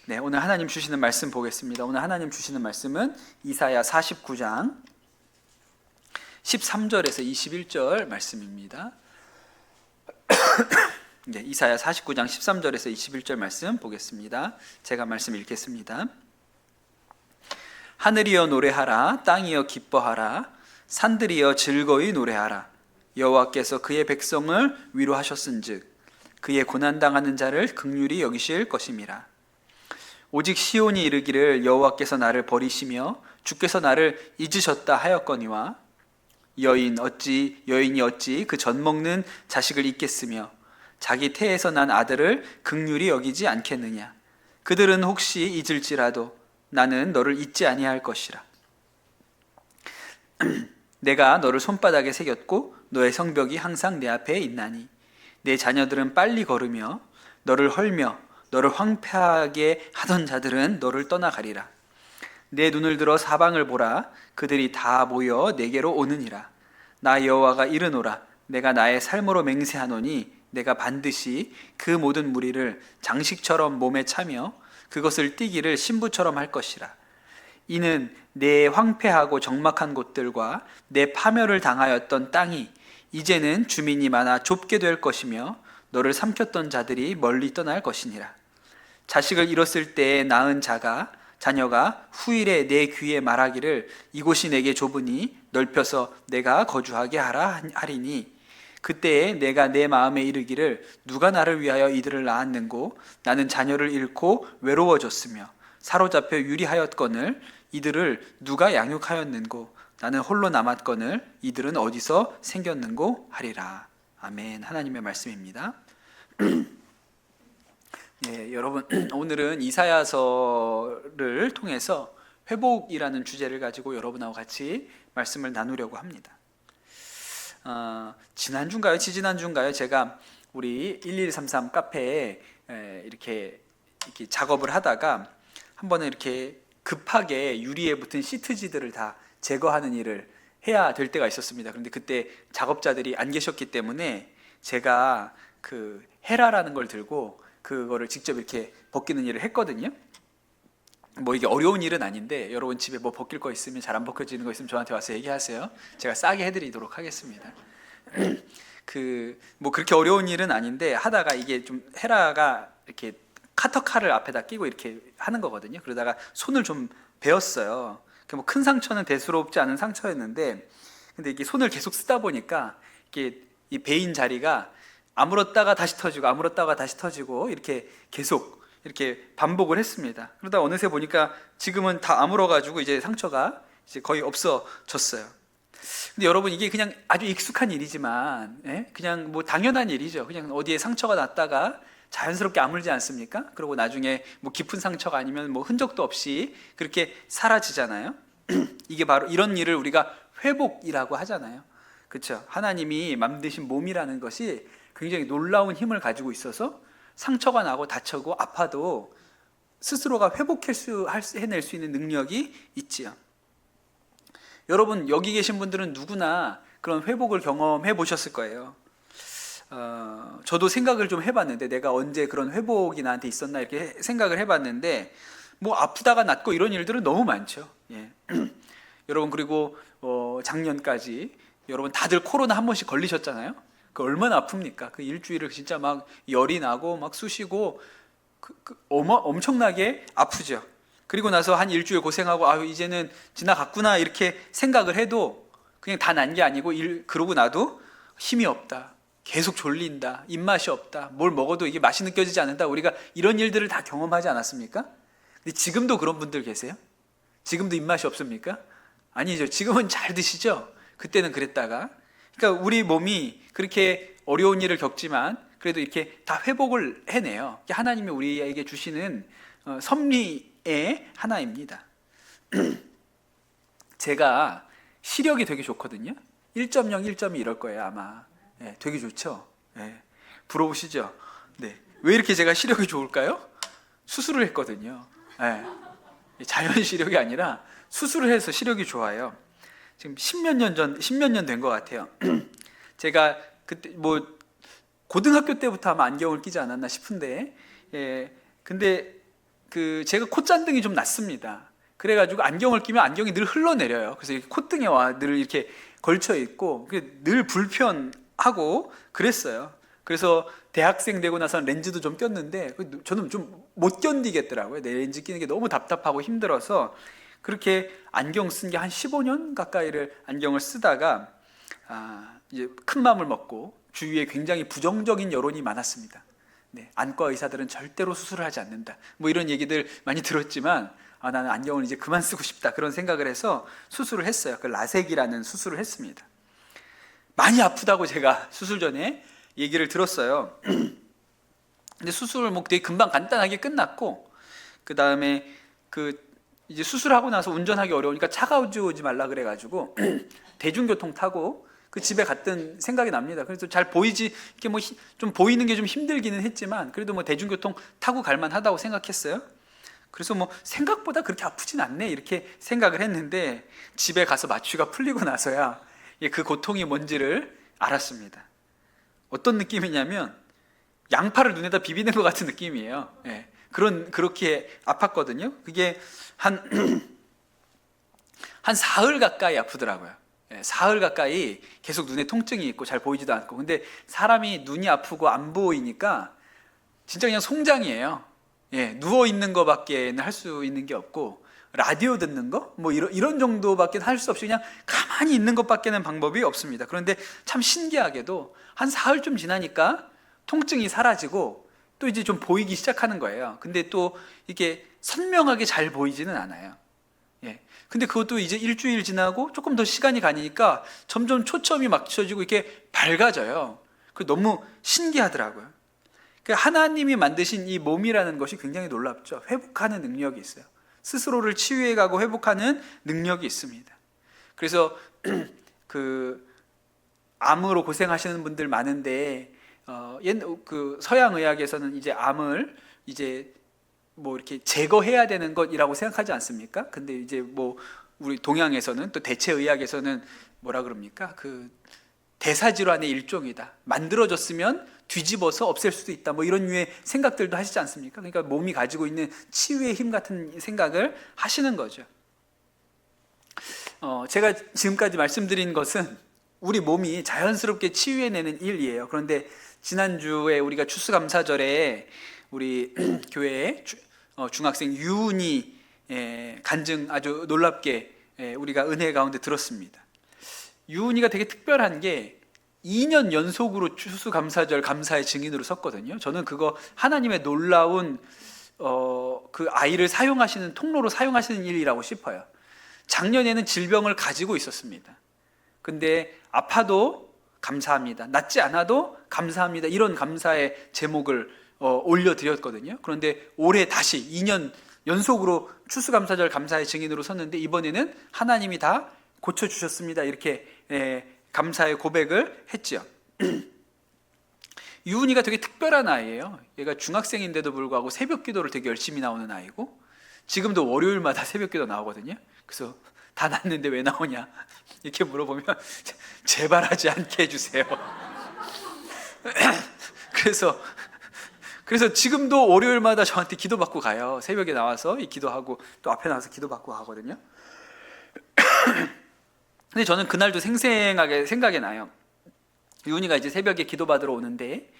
네, 오늘 하나님 주시는 말씀 보겠습니다. 오늘 하나님 주시는 말씀은 이사야 49장 13절에서 21절 말씀입니다. 네, 이사야 49장 13절에서 21절 말씀 보겠습니다. 제가 말씀 읽겠습니다. 하늘이여 노래하라, 땅이여 기뻐하라, 산들이여 즐거이 노래하라. 여호와께서 그의 백성을 위로하셨은즉 그의 고난당하는 자를 긍휼히 여기실 것임이라. 오직 시온이 이르기를 여호와께서 나를 버리시며 주께서 나를 잊으셨다 하였거니와 여인이 어찌 그 젖 먹는 자식을 잊겠으며 자기 태에서 난 아들을 긍휼히 여기지 않겠느냐. 그들은 혹시 잊을지라도 나는 너를 잊지 아니할 것이라. 내가 너를 손바닥에 새겼고 너의 성벽이 항상 내 앞에 있나니 내 자녀들은 빨리 걸으며 너를 헐며 너를 황폐하게 하던 자들은 너를 떠나가리라. 내 눈을 들어 사방을 보라. 그들이 다 모여 내게로 오느니라. 나 여호와가 이르노라. 내가 나의 삶으로 맹세하노니 내가 반드시 그 모든 무리를 장식처럼 몸에 차며 그것을 띠기를 신부처럼 할 것이라. 이는 내 황폐하고 적막한 곳들과 내 파멸을 당하였던 땅이 이제는 주민이 많아 좁게 될 것이며 너를 삼켰던 자들이 멀리 떠날 것이니라. 자식을 잃었을 때에 낳은 자녀가 후일에 내 귀에 말하기를 이곳이 내게 좁으니 넓혀서 내가 거주하게 하라 하리니 그때에 내가 내 마음에 이르기를 누가 나를 위하여 이들을 낳았는고 나는 자녀를 잃고 외로워졌으며 사로잡혀 유리하였거늘 이들을 누가 양육하였는고 나는 홀로 남았거늘 이들은 어디서 생겼는고 하리라. 아멘. 하나님의 말씀입니다. 네, 여러분 오늘은 이사야서를 통해서 회복이라는 주제를 가지고 여러분하고 같이 말씀을 나누려고 합니다. 지난주인가요? 지지난주인가요? 제가 우리 1133 카페에 이렇게 작업을 하다가 한 번은 이렇게 급하게 유리에 붙은 시트지들을 다 제거하는 일을 해야 될 때가 있었습니다. 그런데 그때 작업자들이 안 계셨기 때문에 제가 그 헤라라는 걸 들고 그거를 직접 이렇게 벗기는 일을 했거든요. 뭐 이게 어려운 일은 아닌데 여러분 집에 뭐 벗길 거 있으면 잘 안 벗겨지는 거 있으면 저한테 와서 얘기하세요. 제가 싸게 해드리도록 하겠습니다. 뭐 그렇게 어려운 일은 아닌데 하다가 이게 좀 헤라가 이렇게 카터칼을 앞에다 끼고 이렇게 하는 거거든요. 그러다가 손을 좀 베었어요. 뭐 큰 상처는 대수롭지 않은 상처였는데 근데 이게 손을 계속 쓰다 보니까 이게 이 베인 자리가 아물었다가 다시 터지고 이렇게 계속 이렇게 반복을 했습니다. 그러다 어느새 보니까 지금은 다 아물어가지고 이제 상처가 이제 거의 없어졌어요. 근데 여러분 이게 그냥 아주 익숙한 일이지만 그냥 뭐 당연한 일이죠. 그냥 어디에 상처가 났다가 자연스럽게 아물지 않습니까? 그리고 나중에 뭐 깊은 상처가 아니면 뭐 흔적도 없이 그렇게 사라지잖아요. 이게 바로 이런 일을 우리가 회복이라고 하잖아요. 그렇죠? 하나님이 만드신 몸이라는 것이 굉장히 놀라운 힘을 가지고 있어서 상처가 나고 다쳐고 아파도 스스로가 해낼 수 있는 능력이 있지요. 여러분 여기 계신 분들은 누구나 그런 회복을 경험해 보셨을 거예요. 저도 생각을 좀 해봤는데 내가 언제 그런 회복이 나한테 있었나 이렇게 생각을 해봤는데 뭐 아프다가 낫고 이런 일들은 너무 많죠. 예. 여러분 그리고 작년까지 여러분 다들 코로나 한 번씩 걸리셨잖아요. 그 얼마나 아픕니까? 그 일주일을 진짜 막 열이 나고 막 쑤시고 엄청나게 아프죠. 그리고 나서 한 일주일 고생하고 이제는 지나갔구나 이렇게 생각을 해도 그냥 다 난 게 아니고 그러고 나도 힘이 없다. 계속 졸린다. 입맛이 없다. 뭘 먹어도 이게 맛이 느껴지지 않는다. 우리가 이런 일들을 다 경험하지 않았습니까? 근데 지금도 그런 분들 계세요? 지금도 입맛이 없습니까? 아니죠. 지금은 잘 드시죠? 그때는 그랬다가. 그러니까 우리 몸이 그렇게 어려운 일을 겪지만 그래도 이렇게 다 회복을 해내요. 하나님이 우리에게 주시는 섭리의 하나입니다. 제가 시력이 되게 좋거든요. 1.0, 1.2 이럴 거예요 아마. 네, 되게 좋죠. 네, 부러우시죠? 네. 왜 이렇게 제가 시력이 좋을까요? 수술을 했거든요. 네. 자연 시력이 아니라 수술을 해서 시력이 좋아요. 지금 10몇 년 된 것 같아요. 제가 그때 뭐 고등학교 때부터 아마 안경을 끼지 않았나 싶은데, 근데 제가 콧잔등이 좀 났습니다. 그래가지고 안경을 끼면 안경이 늘 흘러내려요. 그래서 이렇게 콧등에 늘 이렇게 걸쳐 있고 늘 불편하고 그랬어요. 그래서 대학생 되고 나서 렌즈도 좀 꼈는데 저는 좀 못 견디겠더라고요. 내 렌즈 끼는 게 너무 답답하고 힘들어서 그렇게 안경 쓴 게 한 15년 가까이를 안경을 쓰다가 이제 큰 마음을 먹고 주위에 굉장히 부정적인 여론이 많았습니다. 네, 안과 의사들은 절대로 수술을 하지 않는다. 뭐 이런 얘기들 많이 들었지만 나는 안경을 이제 그만 쓰고 싶다. 그런 생각을 해서 수술을 했어요. 그 라섹이라는 수술을 했습니다. 많이 아프다고 제가 수술 전에 얘기를 들었어요. 근데 수술을 뭐 되게 금방 간단하게 끝났고 그 다음에 이제 수술하고 나서 운전하기 어려우니까 차가 오지 말라 그래가지고 대중교통 타고 그 집에 갔던 생각이 납니다. 그래서 잘 보이지 이렇게 뭐 좀 보이는 게 좀 힘들기는 했지만 그래도 뭐 대중교통 타고 갈만하다고 생각했어요. 그래서 뭐 생각보다 그렇게 아프진 않네 이렇게 생각을 했는데 집에 가서 마취가 풀리고 나서야 그 고통이 뭔지를 알았습니다. 어떤 느낌이냐면 양파를 눈에다 비비는 것 같은 느낌이에요. 예, 그렇게 아팠거든요. 그게 한 사흘 가까이 아프더라고요. 예, 사흘 가까이 계속 눈에 통증이 있고 잘 보이지도 않고. 근데 사람이 눈이 아프고 안 보이니까 진짜 그냥 송장이에요. 예, 누워 있는 거밖에 할 수 있는 게 없고 라디오 듣는 거 뭐 이런 정도밖에 할 수 없이 그냥 가만히 있는 것밖에는 방법이 없습니다. 그런데 참 신기하게도 한 사흘쯤 지나니까 통증이 사라지고 또 이제 좀 보이기 시작하는 거예요. 근데 또 이게 선명하게 잘 보이지는 않아요. 예. 근데 그것도 이제 일주일 지나고 조금 더 시간이 가니까 점점 초점이 맞춰지고 이렇게 밝아져요. 그 너무 신기하더라고요. 하나님이 만드신 이 몸이라는 것이 굉장히 놀랍죠. 회복하는 능력이 있어요. 스스로를 치유해가고 회복하는 능력이 있습니다. 그래서 암으로 고생하시는 분들 많은데 서양 의학에서는 이제 암을 이제 뭐 이렇게 제거해야 되는 것이라고 생각하지 않습니까? 근데 이제 뭐 우리 동양에서는 또 대체 의학에서는 뭐라 그럽니까? 대사질환의 일종이다. 만들어졌으면 뒤집어서 없앨 수도 있다. 뭐 이런 류의 생각들도 하시지 않습니까? 그러니까 몸이 가지고 있는 치유의 힘 같은 생각을 하시는 거죠. 제가 지금까지 말씀드린 것은 우리 몸이 자연스럽게 치유해내는 일이에요. 그런데 지난주에 우리가 추수감사절에 우리 교회에 중학생 유은이 간증 아주 놀랍게 우리가 은혜 가운데 들었습니다. 유은이가 되게 특별한 게 2년 연속으로 추수감사절 감사의 증인으로 섰거든요. 저는 그거 하나님의 놀라운 그 아이를 사용하시는 통로로 사용하시는 일이라고 싶어요. 작년에는 질병을 가지고 있었습니다. 근데 아파도 감사합니다. 낫지 않아도 감사합니다. 이런 감사의 제목을 올려드렸거든요. 그런데 올해 다시 2년 연속으로 추수감사절 감사의 증인으로 섰는데 이번에는 하나님이 다 고쳐주셨습니다. 이렇게 감사의 고백을 했죠. 유은이가 되게 특별한 아이예요. 얘가 중학생인데도 불구하고 새벽 기도를 되게 열심히 나오는 아이고 지금도 월요일마다 새벽 기도 나오거든요. 그래서 다 났는데 왜 나오냐 이렇게 물어보면 제발 하지 않게 해주세요. 그래서 지금도 월요일마다 저한테 기도받고 가요. 새벽에 나와서 기도하고 또 앞에 나와서 기도받고 가거든요. 근데 저는 그날도 생생하게 생각이 나요. 유은이가 이제 새벽에 기도받으러 오는데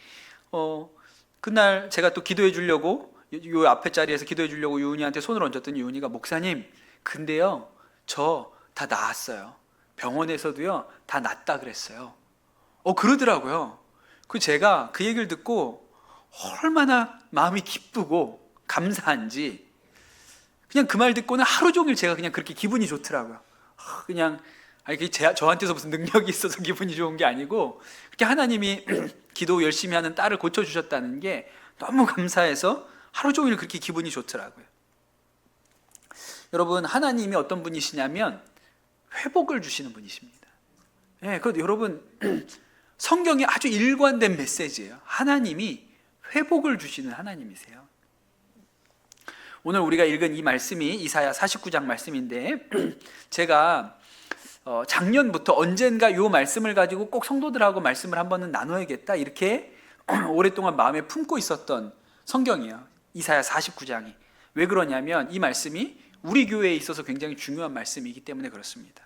그날 제가 또 기도해 주려고 요 앞에 자리에서 기도해 주려고 유은이한테 손을 얹었더니 유은이가 목사님 근데요 저 다 나았어요. 병원에서도요 다 낫다 그랬어요. 그러더라고요. 제가 그 얘기를 듣고 얼마나 마음이 기쁘고 감사한지 그냥 그 말 듣고는 하루 종일 제가 그냥 그렇게 기분이 좋더라고요. 그냥 저한테서 무슨 능력이 있어서 기분이 좋은 게 아니고 그렇게 하나님이 기도 열심히 하는 딸을 고쳐주셨다는 게 너무 감사해서 하루 종일 그렇게 기분이 좋더라고요. 여러분 하나님이 어떤 분이시냐면 회복을 주시는 분이십니다. 여러분 성경에 아주 일관된 메시지예요. 하나님이 회복을 주시는 하나님이세요. 오늘 우리가 읽은 이 말씀이 이사야 49장 말씀인데 제가 작년부터 언젠가 이 말씀을 가지고 꼭 성도들하고 말씀을 한 번은 나눠야겠다 이렇게 오랫동안 마음에 품고 있었던 성경이에요. 이사야 49장이. 왜 그러냐면 이 말씀이 우리 교회에 있어서 굉장히 중요한 말씀이기 때문에 그렇습니다.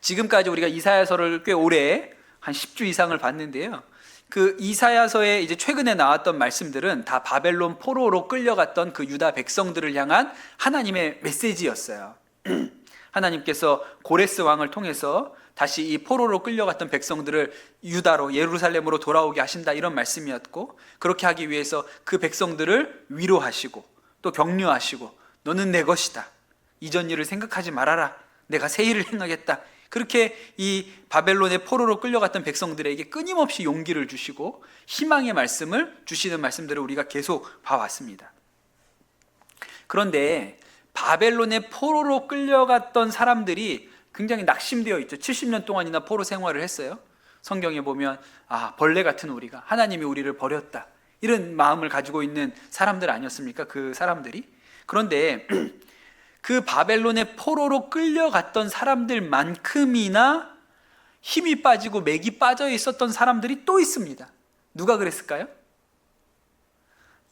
지금까지 우리가 이사야서를 꽤 오래 한 10주 이상을 봤는데요. 그 이사야서에 이제 최근에 나왔던 말씀들은 다 바벨론 포로로 끌려갔던 그 유다 백성들을 향한 하나님의 메시지였어요. 하나님께서 고레스 왕을 통해서 다시 이 포로로 끌려갔던 백성들을 유다로 예루살렘으로 돌아오게 하신다, 이런 말씀이었고, 그렇게 하기 위해서 그 백성들을 위로하시고 또 격려하시고 너는 내 것이다, 이전 일을 생각하지 말아라, 내가 새 일을 행하겠다, 그렇게 이 바벨론의 포로로 끌려갔던 백성들에게 끊임없이 용기를 주시고 희망의 말씀을 주시는 말씀들을 우리가 계속 봐왔습니다. 그런데 바벨론의 포로로 끌려갔던 사람들이 굉장히 낙심되어 있죠. 70년 동안이나 포로 생활을 했어요. 성경에 보면 벌레 같은 우리가, 하나님이 우리를 버렸다, 이런 마음을 가지고 있는 사람들 아니었습니까? 그 사람들이. 그런데 그 바벨론의 포로로 끌려갔던 사람들만큼이나 힘이 빠지고 맥이 빠져 있었던 사람들이 또 있습니다. 누가 그랬을까요?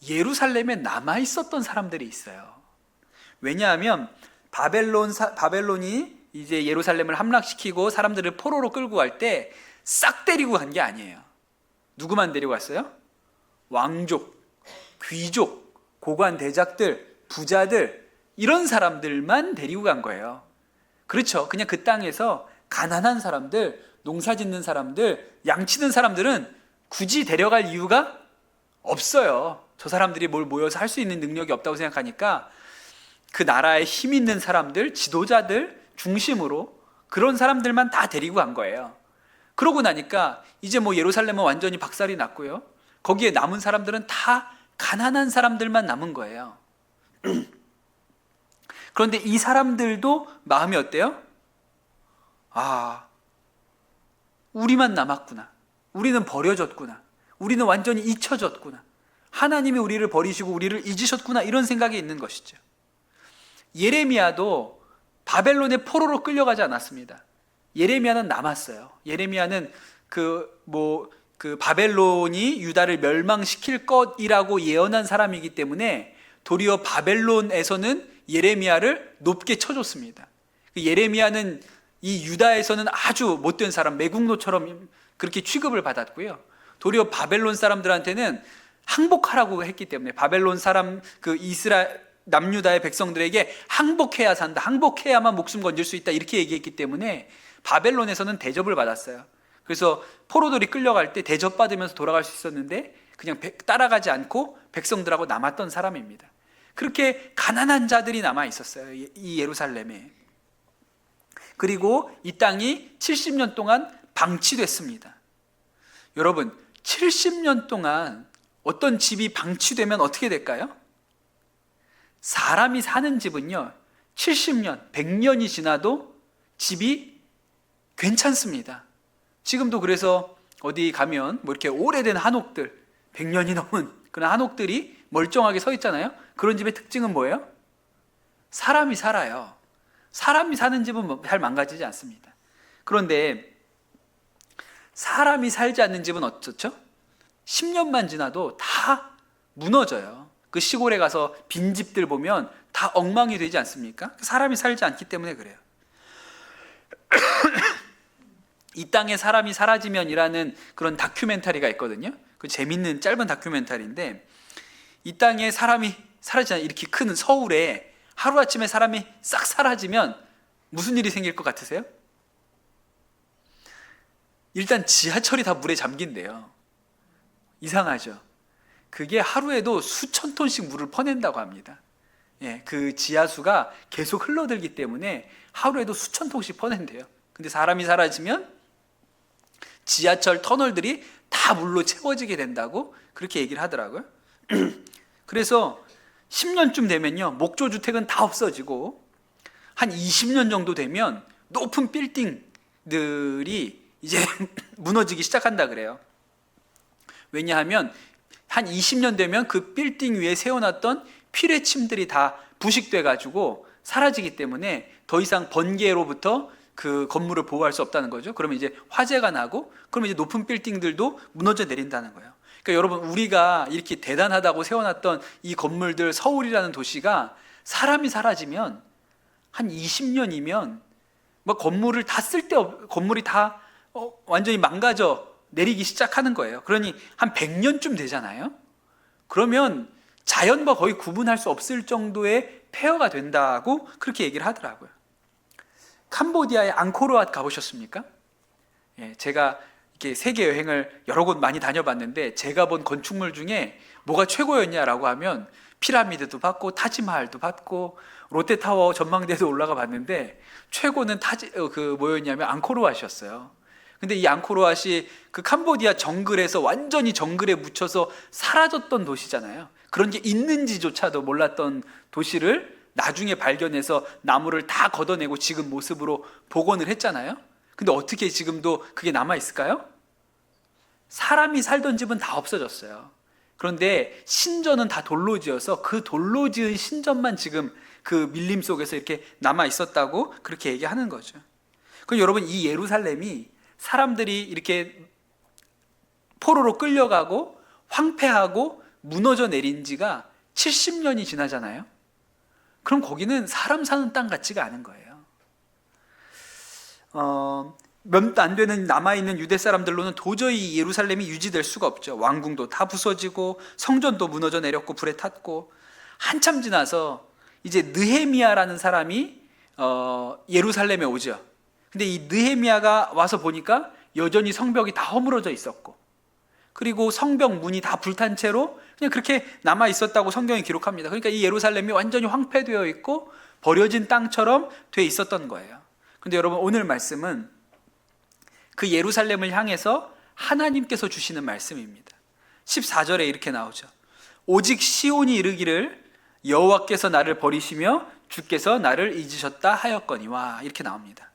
예루살렘에 남아 있었던 사람들이 있어요. 왜냐하면 바벨론이 이제 예루살렘을 함락시키고 사람들을 포로로 끌고 갈 때 싹 데리고 간 게 아니에요. 누구만 데리고 갔어요? 왕족, 귀족, 고관 대작들, 부자들, 이런 사람들만 데리고 간 거예요. 그렇죠. 그냥 그 땅에서 가난한 사람들, 농사 짓는 사람들, 양치는 사람들은 굳이 데려갈 이유가 없어요. 저 사람들이 뭘 모여서 할 수 있는 능력이 없다고 생각하니까 그 나라에 힘 있는 사람들, 지도자들 중심으로 그런 사람들만 다 데리고 간 거예요. 그러고 나니까 이제 예루살렘은 완전히 박살이 났고요. 거기에 남은 사람들은 다 가난한 사람들만 남은 거예요. 그런데 이 사람들도 마음이 어때요? 우리만 남았구나. 우리는 버려졌구나. 우리는 완전히 잊혀졌구나. 하나님이 우리를 버리시고 우리를 잊으셨구나, 이런 생각이 있는 것이죠. 예레미야도 바벨론의 포로로 끌려가지 않았습니다. 예레미야는 남았어요. 예레미야는 그 바벨론이 유다를 멸망시킬 것이라고 예언한 사람이기 때문에 도리어 바벨론에서는 예레미야를 높게 쳐줬습니다. 예레미야는 이 유다에서는 아주 못된 사람, 매국노처럼 그렇게 취급을 받았고요. 도리어 바벨론 사람들한테는 항복하라고 했기 때문에, 바벨론 사람, 그 남유다의 백성들에게 항복해야 산다, 항복해야만 목숨 건질 수 있다, 이렇게 얘기했기 때문에 바벨론에서는 대접을 받았어요. 그래서 포로들이 끌려갈 때 대접받으면서 돌아갈 수 있었는데 그냥 따라가지 않고 백성들하고 남았던 사람입니다. 그렇게 가난한 자들이 남아 있었어요, 이 예루살렘에. 그리고 이 땅이 70년 동안 방치됐습니다. 여러분, 70년 동안 어떤 집이 방치되면 어떻게 될까요? 사람이 사는 집은요, 70년, 100년이 지나도 집이 괜찮습니다. 지금도 그래서 어디 가면 이렇게 오래된 한옥들, 100년이 넘은 그런 한옥들이 멀쩡하게 서 있잖아요. 그런 집의 특징은 뭐예요? 사람이 살아요. 사람이 사는 집은 잘 망가지지 않습니다. 그런데 사람이 살지 않는 집은 어떻죠? 10년만 지나도 다 무너져요. 그 시골에 가서 빈집들 보면 다 엉망이 되지 않습니까? 사람이 살지 않기 때문에 그래요. 이 땅에 사람이 사라지면이라는 그런 다큐멘터리가 있거든요. 그 재밌는 짧은 다큐멘터리인데, 이 땅에 사람이 사라지잖아요. 이렇게 큰 서울에 하루아침에 사람이 싹 사라지면 무슨 일이 생길 것 같으세요? 일단 지하철이 다 물에 잠긴대요. 이상하죠? 그게 하루에도 수천 톤씩 물을 퍼낸다고 합니다. 그 지하수가 계속 흘러들기 때문에 하루에도 수천 톤씩 퍼낸대요. 근데 사람이 사라지면 지하철 터널들이 다 물로 채워지게 된다고 그렇게 얘기를 하더라고요. 그래서 10년쯤 되면요, 목조주택은 다 없어지고 한 20년 정도 되면 높은 빌딩들이 이제 무너지기 시작한다 그래요. 왜냐하면 한 20년 되면 그 빌딩 위에 세워놨던 피뢰침들이 다 부식돼 가지고 사라지기 때문에 더 이상 번개로부터 그 건물을 보호할 수 없다는 거죠. 그러면 이제 화재가 나고, 그러면 이제 높은 빌딩들도 무너져 내린다는 거예요. 그러니까 여러분, 우리가 이렇게 대단하다고 세워놨던 이 건물들, 서울이라는 도시가 사람이 사라지면 한 20년이면 뭐 건물을 다 건물이 다 완전히 망가져 내리기 시작하는 거예요. 그러니 한 100년쯤 되잖아요. 그러면 자연과 거의 구분할 수 없을 정도의 폐허가 된다고 그렇게 얘기를 하더라고요. 캄보디아의 앙코르왓 가보셨습니까? 예, 제가 이렇게 세계 여행을 여러 곳 많이 다녀봤는데 제가 본 건축물 중에 뭐가 최고였냐라고 하면 피라미드도 봤고 타지마할도 봤고 롯데타워 전망대도 올라가 봤는데 최고는 뭐였냐면 앙코르왓이었어요. 근데 이 앙코르왓이 그 캄보디아 정글에서 완전히 정글에 묻혀서 사라졌던 도시잖아요. 그런 게 있는지조차도 몰랐던 도시를 나중에 발견해서 나무를 다 걷어내고 지금 모습으로 복원을 했잖아요. 근데 어떻게 지금도 그게 남아있을까요? 사람이 살던 집은 다 없어졌어요. 그런데 신전은 다 돌로 지어서 그 돌로 지은 신전만 지금 그 밀림 속에서 이렇게 남아있었다고 그렇게 얘기하는 거죠. 그럼 여러분, 이 예루살렘이 사람들이 이렇게 포로로 끌려가고 황폐하고 무너져 내린 지가 70년이 지나잖아요. 그럼 거기는 사람 사는 땅 같지가 않은 거예요. 몇 안 되는 남아있는 유대 사람들로는 도저히 예루살렘이 유지될 수가 없죠. 왕궁도 다 부서지고 성전도 무너져 내렸고 불에 탔고, 한참 지나서 이제 느헤미야라는 사람이 예루살렘에 오죠. 근데 이 느헤미야가 와서 보니까 여전히 성벽이 다 허물어져 있었고, 그리고 성벽 문이 다 불탄 채로 그냥 그렇게 남아 있었다고 성경이 기록합니다. 그러니까 이 예루살렘이 완전히 황폐되어 있고 버려진 땅처럼 돼 있었던 거예요. 근데 여러분, 오늘 말씀은 그 예루살렘을 향해서 하나님께서 주시는 말씀입니다. 14절에 이렇게 나오죠. 오직 시온이 이르기를 여호와께서 나를 버리시며 주께서 나를 잊으셨다 하였거니와, 이렇게 나옵니다.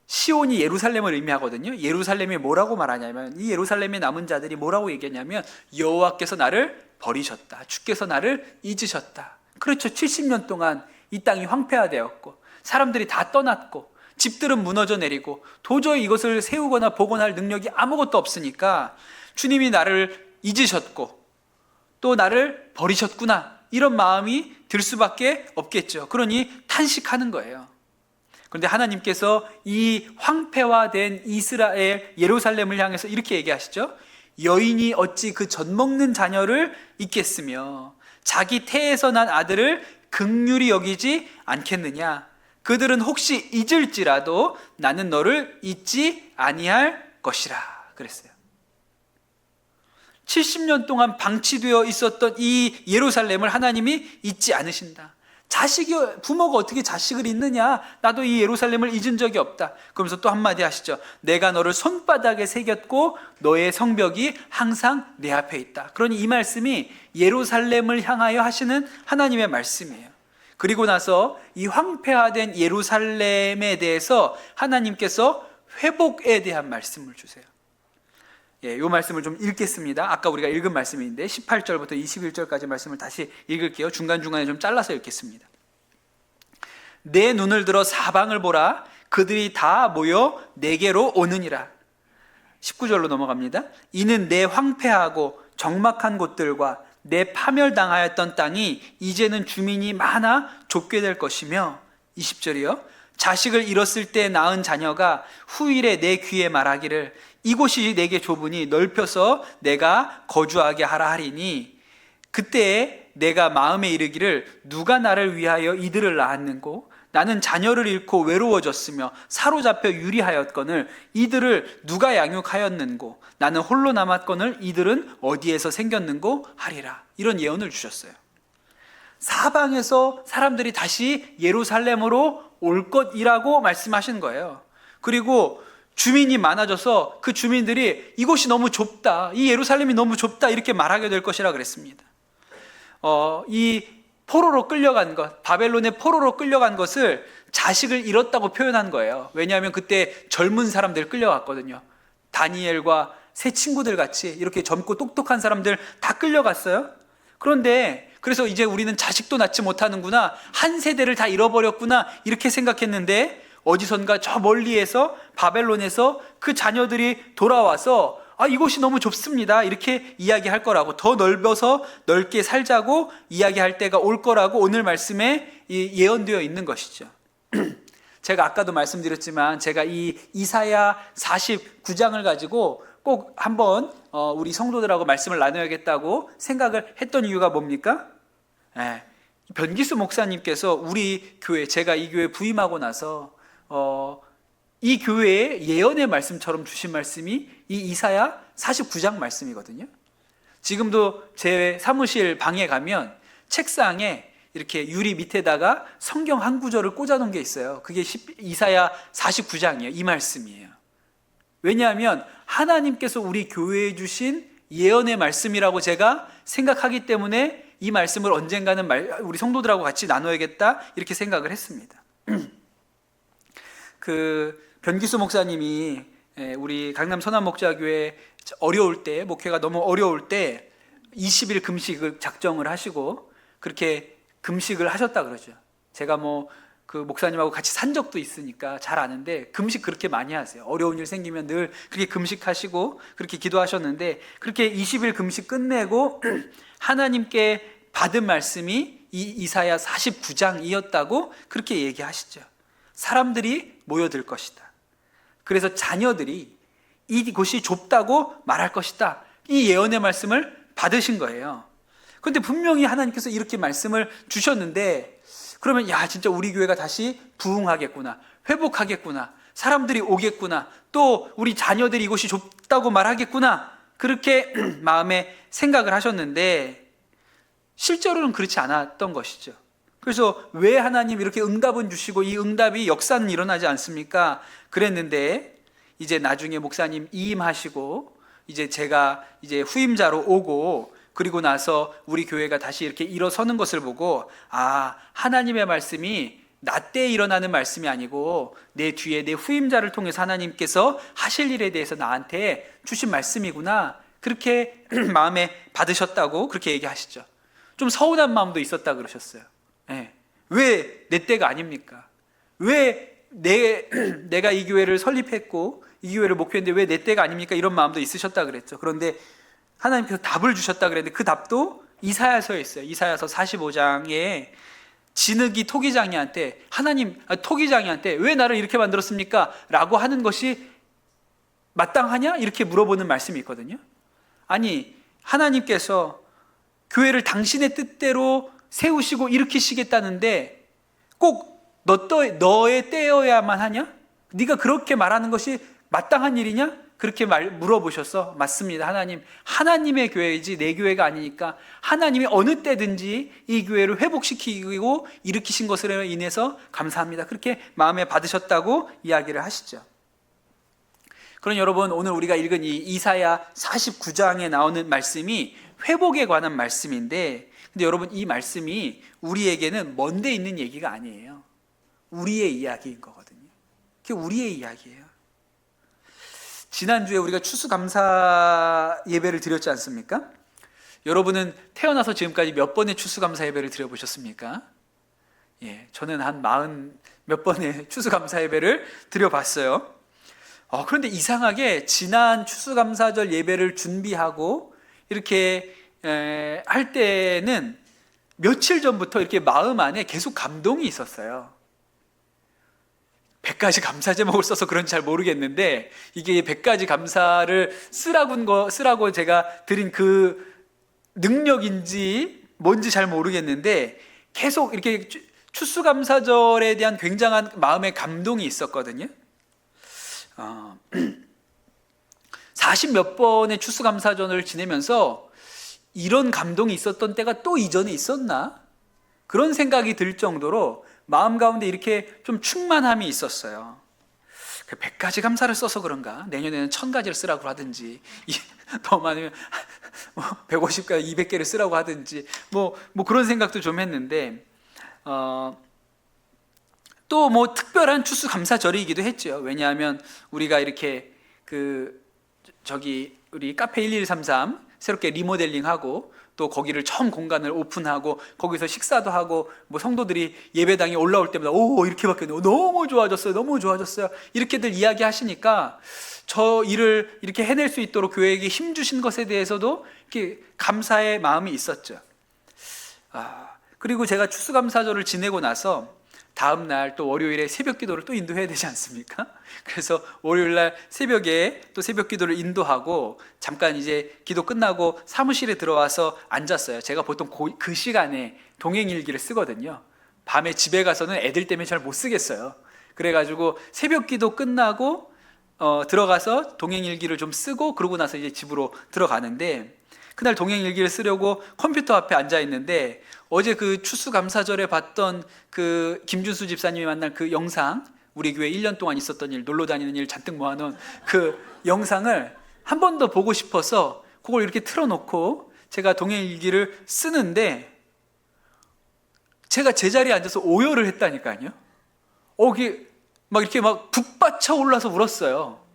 시온이 예루살렘을 의미하거든요. 예루살렘이 뭐라고 말하냐면, 이 예루살렘에 남은 자들이 뭐라고 얘기하냐면 여호와께서 나를 버리셨다, 주께서 나를 잊으셨다. 그렇죠. 70년 동안 이 땅이 황폐화되었고 사람들이 다 떠났고 집들은 무너져 내리고 도저히 이것을 세우거나 복원할 능력이 아무것도 없으니까 주님이 나를 잊으셨고 또 나를 버리셨구나, 이런 마음이 들 수밖에 없겠죠. 그러니 탄식하는 거예요. 그런데 하나님께서 이 황폐화된 이스라엘 예루살렘을 향해서 이렇게 얘기하시죠. 여인이 어찌 그 젖먹는 자녀를 잊겠으며 자기 태에서 난 아들을 긍휼히 여기지 않겠느냐. 그들은 혹시 잊을지라도 나는 너를 잊지 아니할 것이라 그랬어요. 70년 동안 방치되어 있었던 이 예루살렘을 하나님이 잊지 않으신다. 부모가 어떻게 자식을 잊느냐, 나도 이 예루살렘을 잊은 적이 없다. 그러면서 또 한마디 하시죠. 내가 너를 손바닥에 새겼고 너의 성벽이 항상 내 앞에 있다. 그러니 이 말씀이 예루살렘을 향하여 하시는 하나님의 말씀이에요. 그리고 나서 이 황폐화된 예루살렘에 대해서 하나님께서 회복에 대한 말씀을 주세요. 이 말씀을 좀 읽겠습니다. 아까 우리가 읽은 말씀인데 18절부터 21절까지 말씀을 다시 읽을게요. 중간중간에 좀 잘라서 읽겠습니다. 내 눈을 들어 사방을 보라. 그들이 다 모여 내게로 오느니라. 19절로 넘어갑니다. 이는 내 황폐하고 적막한 곳들과 내 파멸당하였던 땅이 이제는 주민이 많아 좁게 될 것이며, 20절이요. 자식을 잃었을 때 낳은 자녀가 후일에 내 귀에 말하기를 이곳이 내게 좁으니 넓혀서 내가 거주하게 하라 하리니, 그때에 내가 마음에 이르기를 누가 나를 위하여 이들을 낳았는고 나는 자녀를 잃고 외로워졌으며 사로잡혀 유리하였거늘 이들을 누가 양육하였는고 나는 홀로 남았거늘 이들은 어디에서 생겼는고 하리라. 이런 예언을 주셨어요. 사방에서 사람들이 다시 예루살렘으로 올 것이라고 말씀하신 거예요. 그리고 주민이 많아져서 그 주민들이 이곳이 너무 좁다, 이 예루살렘이 너무 좁다, 이렇게 말하게 될 것이라 그랬습니다. 이 포로로 끌려간 것, 바벨론의 포로로 끌려간 것을 자식을 잃었다고 표현한 거예요. 왜냐하면 그때 젊은 사람들 끌려갔거든요. 다니엘과 새 친구들 같이 이렇게 젊고 똑똑한 사람들 다 끌려갔어요. 그런데 그래서 이제 우리는 자식도 낳지 못하는구나, 한 세대를 다 잃어버렸구나, 이렇게 생각했는데 어디선가 저 멀리에서 바벨론에서 그 자녀들이 돌아와서 이곳이 너무 좁습니다 이렇게 이야기할 거라고, 더 넓어서 넓게 살자고 이야기할 때가 올 거라고 오늘 말씀에 예언되어 있는 것이죠. 제가 아까도 말씀드렸지만 제가 이 이사야 49장을 가지고 꼭 한번 우리 성도들하고 말씀을 나눠야겠다고 생각을 했던 이유가 뭡니까? 변기수 목사님께서 우리 교회, 제가 이 교회 부임하고 나서 이 교회의 예언의 말씀처럼 주신 말씀이 이 이사야 49장 말씀이거든요. 지금도 제 사무실 방에 가면 책상에 이렇게 유리 밑에다가 성경 한 구절을 꽂아놓은 게 있어요. 그게 이사야 49장이에요. 이 말씀이에요. 왜냐하면 하나님께서 우리 교회에 주신 예언의 말씀이라고 제가 생각하기 때문에 이 말씀을 언젠가는 우리 성도들하고 같이 나눠야겠다 이렇게 생각을 했습니다. 그 변기수 목사님이 우리 강남 선한목자교회 어려울 때, 목회가 너무 어려울 때 20일 금식을 작정을 하시고 그렇게 금식을 하셨다 그러죠. 제가 그 목사님하고 같이 산 적도 있으니까 잘 아는데 금식 그렇게 많이 하세요. 어려운 일 생기면 늘 그렇게 금식하시고 그렇게 기도하셨는데, 그렇게 20일 금식 끝내고 하나님께 받은 말씀이 이 이사야 49장이었다고 그렇게 얘기하시죠. 사람들이 모여들 것이다. 그래서 자녀들이 이곳이 좁다고 말할 것이다. 이 예언의 말씀을 받으신 거예요. 그런데 분명히 하나님께서 이렇게 말씀을 주셨는데, 그러면 진짜 우리 교회가 다시 부흥하겠구나, 회복하겠구나, 사람들이 오겠구나, 또 우리 자녀들이 이곳이 좁다고 말하겠구나, 그렇게 마음에 생각을 하셨는데 실제로는 그렇지 않았던 것이죠. 그래서 왜 하나님 이렇게 응답은 주시고 이 응답이 역사는 일어나지 않습니까? 그랬는데 이제 나중에 목사님 이임하시고 이제 제가 이제 후임자로 오고 그리고 나서 우리 교회가 다시 이렇게 일어서는 것을 보고, 하나님의 말씀이 나 때 일어나는 말씀이 아니고 내 뒤에 내 후임자를 통해서 하나님께서 하실 일에 대해서 나한테 주신 말씀이구나, 그렇게 마음에 받으셨다고 그렇게 얘기하시죠. 좀 서운한 마음도 있었다 그러셨어요. 왜 내 때가 아닙니까? 왜 내가 이 교회를 설립했고 이 교회를 목회했는데 왜 내 때가 아닙니까? 이런 마음도 있으셨다 그랬죠. 그런데 하나님께서 답을 주셨다 그랬는데 그 답도 이사야서에 있어요. 이사야서 45장에 진흙이 토기장이한테 토기장이한테 왜 나를 이렇게 만들었습니까? 라고 하는 것이 마땅하냐? 이렇게 물어보는 말씀이 있거든요. 아니, 하나님께서 교회를 당신의 뜻대로 세우시고 일으키시겠다는데 꼭 너의 때여야만 하냐? 네가 그렇게 말하는 것이 마땅한 일이냐? 그렇게 물어보셔서, 맞습니다. 하나님의 교회이지 내 교회가 아니니까 하나님이 어느 때든지 이 교회를 회복시키고 일으키신 것으로 인해서 감사합니다. 그렇게 마음에 받으셨다고 이야기를 하시죠. 그럼 여러분, 오늘 우리가 읽은 이 이사야 49장에 나오는 말씀이 회복에 관한 말씀인데, 근데 여러분, 이 말씀이 우리에게는 먼데 있는 얘기가 아니에요. 우리의 이야기인 거거든요. 그게 우리의 이야기예요. 지난주에 우리가 추수감사 예배를 드렸지 않습니까? 여러분은 태어나서 지금까지 몇 번의 추수감사 예배를 드려보셨습니까? 저는 한 40 몇 번의 추수감사 예배를 드려봤어요. 그런데 이상하게 지난 추수감사절 예배를 준비하고 이렇게 할 때는 며칠 전부터 이렇게 마음 안에 계속 감동이 있었어요. 100가지 감사 제목을 써서 그런지 잘 모르겠는데, 이게 100가지 감사를 쓰라고 제가 드린 그 능력인지 뭔지 잘 모르겠는데, 계속 이렇게 추수감사절에 대한 굉장한 마음의 감동이 있었거든요. 40 몇 번의 추수감사절을 지내면서 이런 감동이 있었던 때가 또 이전에 있었나? 그런 생각이 들 정도로 마음 가운데 이렇게 좀 충만함이 있었어요. 100가지 감사를 써서 그런가? 내년에는 1000가지를 쓰라고 하든지, 더 많으면 150가지, 200개를 쓰라고 하든지, 뭐 그런 생각도 좀 했는데, 또 특별한 추수감사절이기도 했죠. 왜냐하면 우리가 이렇게 우리 카페 1133 새롭게 리모델링하고 또 거기를 처음 공간을 오픈하고 거기서 식사도 하고 뭐 성도들이 예배당에 올라올 때마다 오 이렇게 바뀌었네, 너무 좋아졌어요, 너무 좋아졌어요, 이렇게들 이야기하시니까 저 일을 이렇게 해낼 수 있도록 교회에게 힘 주신 것에 대해서도 이렇게 감사의 마음이 있었죠. 그리고 제가 추수감사절을 지내고 나서 다음 날 또 월요일에 새벽 기도를 또 인도해야 되지 않습니까? 그래서 월요일 날 새벽에 또 새벽 기도를 인도하고 잠깐 이제 기도 끝나고 사무실에 들어와서 앉았어요. 제가 보통 그 시간에 동행일기를 쓰거든요. 밤에 집에 가서는 애들 때문에 잘 못 쓰겠어요. 그래가지고 새벽 기도 끝나고 들어가서 동행일기를 좀 쓰고 그러고 나서 이제 집으로 들어가는데, 그날 동행일기를 쓰려고 컴퓨터 앞에 앉아 있는데 어제 그 추수감사절에 봤던 그 김준수 집사님이 만난 그 영상, 우리 교회 1년 동안 있었던 일, 놀러 다니는 일 잔뜩 모아놓은 그 영상을 한 번 더 보고 싶어서 그걸 이렇게 틀어놓고 제가 동행일기를 쓰는데 제가 제자리에 앉아서 오열을 했다니까요. 이게 막 이렇게 막 북받쳐 올라서 울었어요.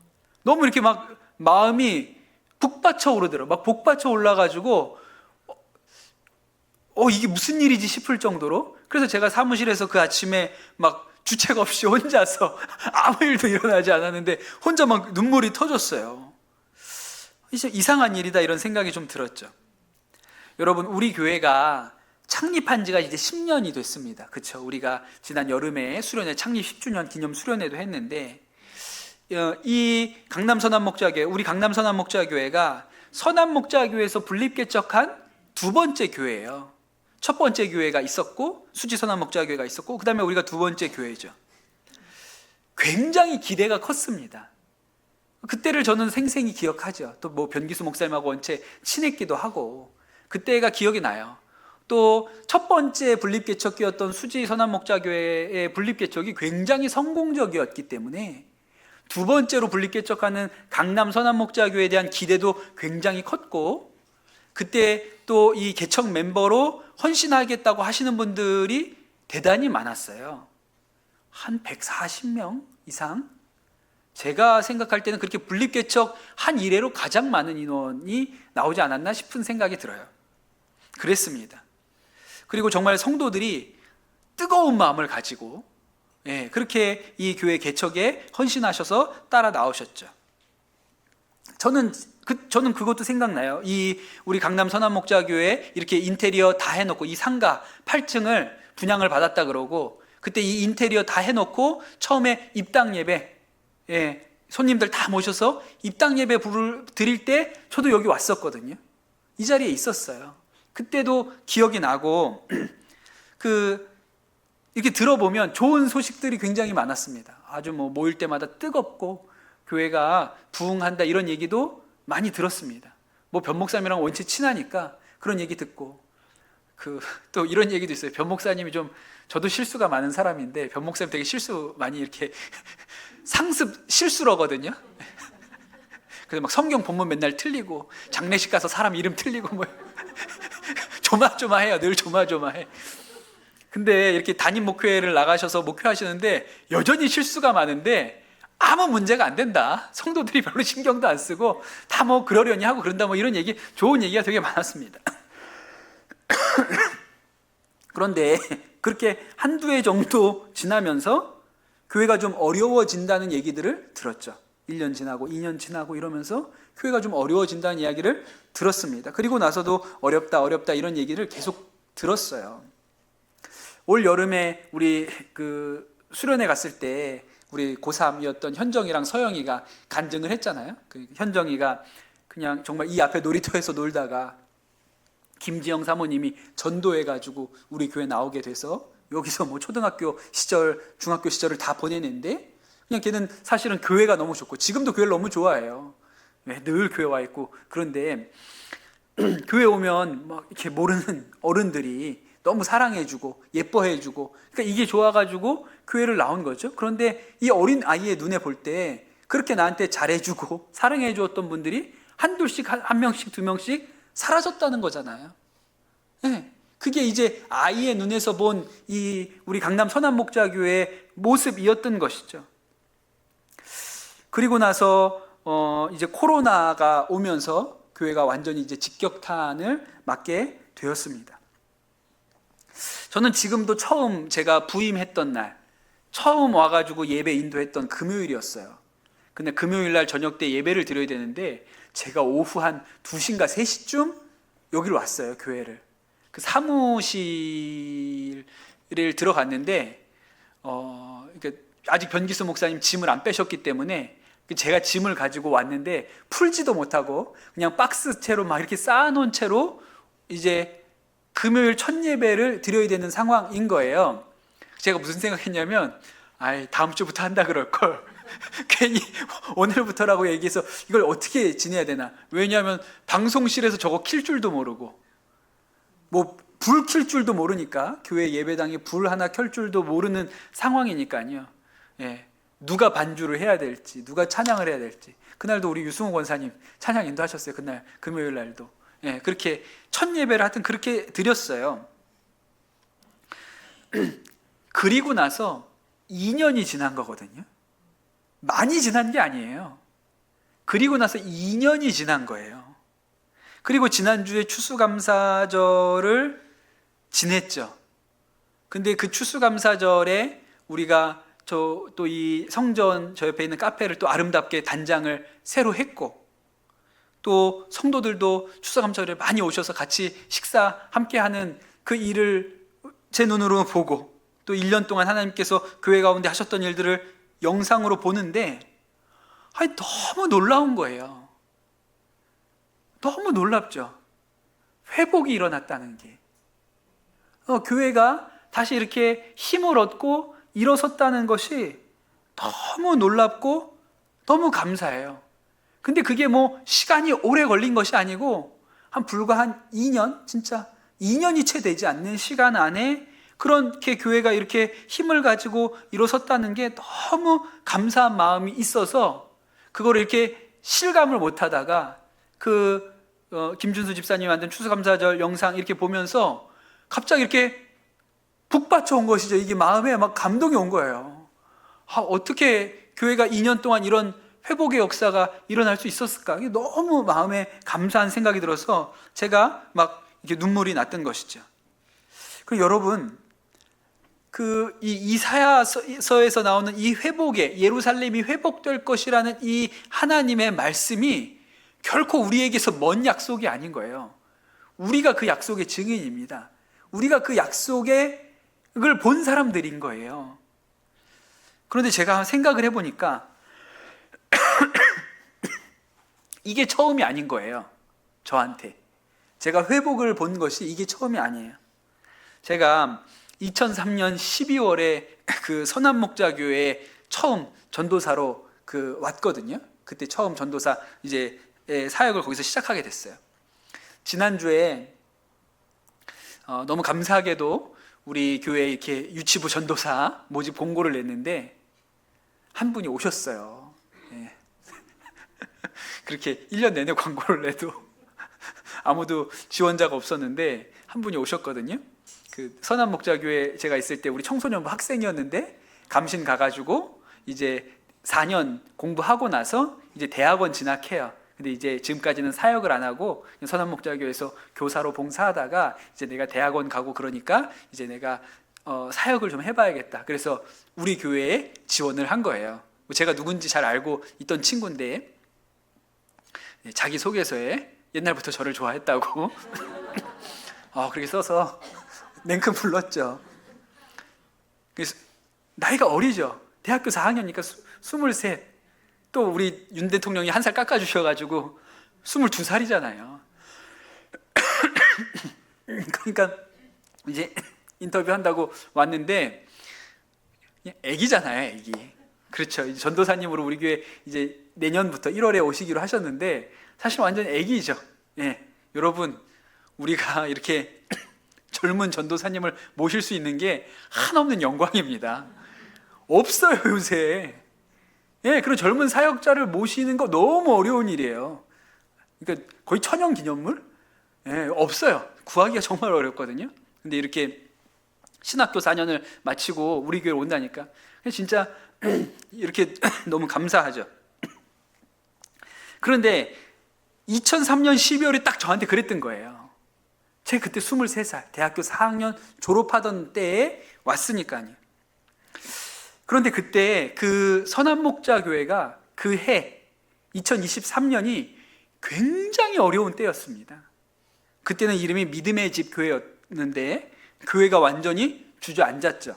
너무 이렇게 막 마음이 북받쳐 오르더라고요. 막 복받쳐 올라가지고 이게 무슨 일이지 싶을 정도로. 그래서 제가 사무실에서 그 아침에 막 주책 없이 혼자서 아무 일도 일어나지 않았는데 혼자 막 눈물이 터졌어요. 이제 이상한 일이다 이런 생각이 좀 들었죠. 여러분, 우리 교회가 창립한 지가 이제 10년이 됐습니다. 그렇죠? 우리가 지난 여름에 수련회 창립 10주년 기념 수련회도 했는데, 이 강남 선한목자교회, 우리 강남 선한목자교회가 선한목자교회에서 분립개척한 두 번째 교회예요. 첫 번째 교회가 있었고 수지 선한목자교회가 있었고 그 다음에 우리가 두 번째 교회죠. 굉장히 기대가 컸습니다. 그때를 저는 생생히 기억하죠. 또 뭐 변기수 목사님하고 원체 친했기도 하고 그때가 기억이 나요. 또 첫 번째 분립개척교였던 수지 선한목자교회의 분립개척이 굉장히 성공적이었기 때문에 두 번째로 분립개척하는 강남 선한목자교회에 대한 기대도 굉장히 컸고, 그때 또 이 개척 멤버로 헌신하겠다고 하시는 분들이 대단히 많았어요. 한 140명 이상? 제가 생각할 때는 그렇게 분립개척 한 이래로 가장 많은 인원이 나오지 않았나 싶은 생각이 들어요. 그랬습니다. 그리고 정말 성도들이 뜨거운 마음을 가지고 그렇게 이 교회 개척에 헌신하셔서 따라 나오셨죠. 저는 그것도 생각나요. 이 우리 강남 선한목자교회 이렇게 인테리어 다 해놓고 이 상가 8층을 분양을 받았다 그러고 그때 이 인테리어 다 해놓고 처음에 입당 예배, 손님들 다 모셔서 입당 예배 드릴 때 저도 여기 왔었거든요. 이 자리에 있었어요. 그때도 기억이 나고 이렇게 들어보면 좋은 소식들이 굉장히 많았습니다. 아주 뭐 모일 때마다 뜨겁고 교회가 부흥한다 이런 얘기도 많이 들었습니다. 뭐 변 목사님이랑 원체 친하니까 그런 얘기 듣고 또 이런 얘기도 있어요. 변 목사님이 좀 저도 실수가 많은 사람인데 변 목사님 되게 실수 많이 이렇게 상습 실수러거든요. 그래서 막 성경 본문 맨날 틀리고 장례식 가서 사람 이름 틀리고 뭐 조마조마해요. 늘 조마조마해. 근데 이렇게 담임 목회를 나가셔서 목회하시는데 여전히 실수가 많은데 아무 문제가 안 된다. 성도들이 별로 신경도 안 쓰고 다 뭐 그러려니 하고 그런다 뭐 이런 얘기, 좋은 얘기가 되게 많았습니다. 그런데 그렇게 한두 해 정도 지나면서 교회가 좀 어려워진다는 얘기들을 들었죠. 1년 지나고 2년 지나고 이러면서 교회가 좀 어려워진다는 이야기를 들었습니다. 그리고 나서도 어렵다 이런 얘기를 계속 들었어요. 올 여름에 우리 수련회 갔을 때 우리 고3이었던 현정이랑 서영이가 간증을 했잖아요. 현정이가 그냥 정말 이 앞에 놀이터에서 놀다가 김지영 사모님이 전도해가지고 우리 교회 나오게 돼서 여기서 뭐 초등학교 시절, 중학교 시절을 다 보내는데 그냥 걔는 사실은 교회가 너무 좋고 지금도 교회를 너무 좋아해요. 늘 교회 와 있고. 그런데 교회 오면 막 이렇게 모르는 어른들이 너무 사랑해주고 예뻐해주고, 그러니까 이게 좋아가지고 교회를 나온 거죠. 그런데 이 어린 아이의 눈에 볼 때 그렇게 나한테 잘해주고 사랑해주었던 분들이 한둘씩, 한 명씩, 두 명씩 사라졌다는 거잖아요. 그게 이제 아이의 눈에서 본 이 우리 강남 선한목자교회의 모습이었던 것이죠. 그리고 나서 이제 코로나가 오면서 교회가 완전히 이제 직격탄을 맞게 되었습니다. 저는 지금도 처음 제가 부임했던 날, 처음 와가지고 예배 인도했던 금요일이었어요. 근데 금요일 날 저녁 때 예배를 드려야 되는데 제가 오후 한 2시인가 3시쯤 여기로 왔어요, 교회를. 그 사무실을 들어갔는데 그러니까 아직 변기수 목사님 짐을 안 빼셨기 때문에 제가 짐을 가지고 왔는데 풀지도 못하고 그냥 박스채로 막 이렇게 쌓아놓은 채로 이제 금요일 첫 예배를 드려야 되는 상황인 거예요. 제가 무슨 생각했냐면 다음 주부터 한다 그럴 걸. 괜히 오늘부터라고 얘기해서 이걸 어떻게 지내야 되나. 왜냐하면 방송실에서 저거 킬 줄도 모르고 뭐 불 켤 줄도 모르니까, 교회 예배당에 불 하나 켤 줄도 모르는 상황이니까요. 누가 반주를 해야 될지, 누가 찬양을 해야 될지. 그날도 우리 유승호 권사님 찬양 인도하셨어요. 그날 금요일 날도. 그렇게 첫 예배를 하여튼 그렇게 드렸어요. 그리고 나서 2년이 지난 거거든요. 많이 지난 게 아니에요. 그리고 나서 2년이 지난 거예요. 그리고 지난주에 추수감사절을 지냈죠. 근데 그 추수감사절에 우리가 또 이 성전 저 옆에 있는 카페를 또 아름답게 단장을 새로 했고, 또 성도들도 추수감사절에 많이 오셔서 같이 식사 함께하는 그 일을 제 눈으로 보고, 또 1년 동안 하나님께서 교회 가운데 하셨던 일들을 영상으로 보는데 너무 놀라운 거예요. 너무 놀랍죠. 회복이 일어났다는 게. 교회가 다시 이렇게 힘을 얻고 일어섰다는 것이 너무 놀랍고 너무 감사해요. 근데 그게 뭐 시간이 오래 걸린 것이 아니고 불과 한 2년, 진짜 2년이 채 되지 않는 시간 안에 그렇게 교회가 이렇게 힘을 가지고 일어섰다는 게 너무 감사한 마음이 있어서 그걸 이렇게 실감을 못 하다가 김준수 집사님이 만든 추수감사절 영상 이렇게 보면서 갑자기 이렇게 북받쳐 온 것이죠. 이게 마음에 막 감동이 온 거예요. 어떻게 교회가 2년 동안 이런 회복의 역사가 일어날 수 있었을까? 이게 너무 마음에 감사한 생각이 들어서 제가 막 이렇게 눈물이 났던 것이죠. 그리고 여러분, 이 이사야서에서 나오는 이 회복의, 예루살렘이 회복될 것이라는 이 하나님의 말씀이 결코 우리에게서 먼 약속이 아닌 거예요. 우리가 그 약속의 증인입니다. 우리가 그 약속을 본 사람들인 거예요. 그런데 제가 생각을 해보니까 이게 처음이 아닌 거예요. 저한테. 제가 회복을 본 것이 이게 처음이 아니에요. 제가 2003년 12월에 그 선한목자교회에 처음 전도사로 왔거든요. 그때 처음 전도사 이제 사역을 거기서 시작하게 됐어요. 지난주에 너무 감사하게도 우리 교회에 이렇게 유치부 전도사 모집 공고를 냈는데 한 분이 오셨어요. 그렇게 1년 내내 광고를 내도 아무도 지원자가 없었는데 한 분이 오셨거든요. 그 선한목자교회 제가 있을 때 우리 청소년부 학생이었는데 감신 가가지고 이제 4년 공부하고 나서 이제 대학원 진학해요. 근데 이제 지금까지는 사역을 안 하고 선한목자교회에서 교사로 봉사하다가 이제 내가 대학원 가고 그러니까 이제 내가 사역을 좀 해봐야겠다. 그래서 우리 교회에 지원을 한 거예요. 제가 누군지 잘 알고 있던 친구인데 자기 소개서에 옛날부터 저를 좋아했다고 그렇게 써서 냉큼 불렀죠. 그래서 나이가 어리죠. 대학교 4학년이니까 23. 또 우리 윤 대통령이 1살 깎아주셔가지고 22살이잖아요. 그러니까 이제 인터뷰한다고 왔는데 애기잖아요, 애기. 그렇죠. 이제 전도사님으로 우리 교회 이제 내년부터 1월에 오시기로 하셨는데 사실 완전 애기죠. 여러분, 우리가 이렇게 젊은 전도사님을 모실 수 있는 게 한없는 영광입니다. 없어요, 요새. 그런 젊은 사역자를 모시는 거 너무 어려운 일이에요. 그러니까 거의 천연 기념물? 없어요. 구하기가 정말 어렵거든요. 근데 이렇게 신학교 4년을 마치고 우리 교회에 온다니까 진짜 이렇게 너무 감사하죠. 그런데 2003년 12월에 딱 저한테 그랬던 거예요. 제가 그때 23살, 대학교 4학년 졸업하던 때에 왔으니까요. 그런데 그때 그 선한목자교회가 그 해 2023년이 굉장히 어려운 때였습니다. 그때는 이름이 믿음의 집 교회였는데 교회가 완전히 주저앉았죠.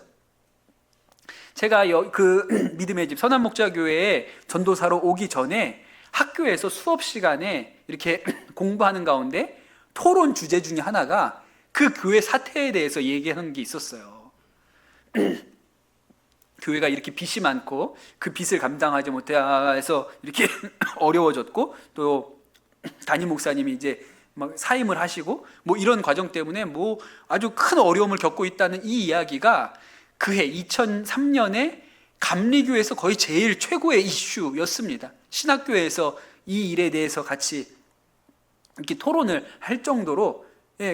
제가 그 믿음의 집 선한목자교회에 전도사로 오기 전에 학교에서 수업 시간에 이렇게 공부하는 가운데 토론 주제 중에 하나가 그 교회 사태에 대해서 얘기하는 게 있었어요. 교회가 이렇게 빚이 많고 그 빚을 감당하지 못해서 이렇게 어려워졌고, 또 담임 목사님이 이제 막 사임을 하시고 뭐 이런 과정 때문에 뭐 아주 큰 어려움을 겪고 있다는 이 이야기가 그해 2003년에 감리교에서 거의 제일 최고의 이슈였습니다. 신학교에서 이 일에 대해서 같이 이렇게 토론을 할 정도로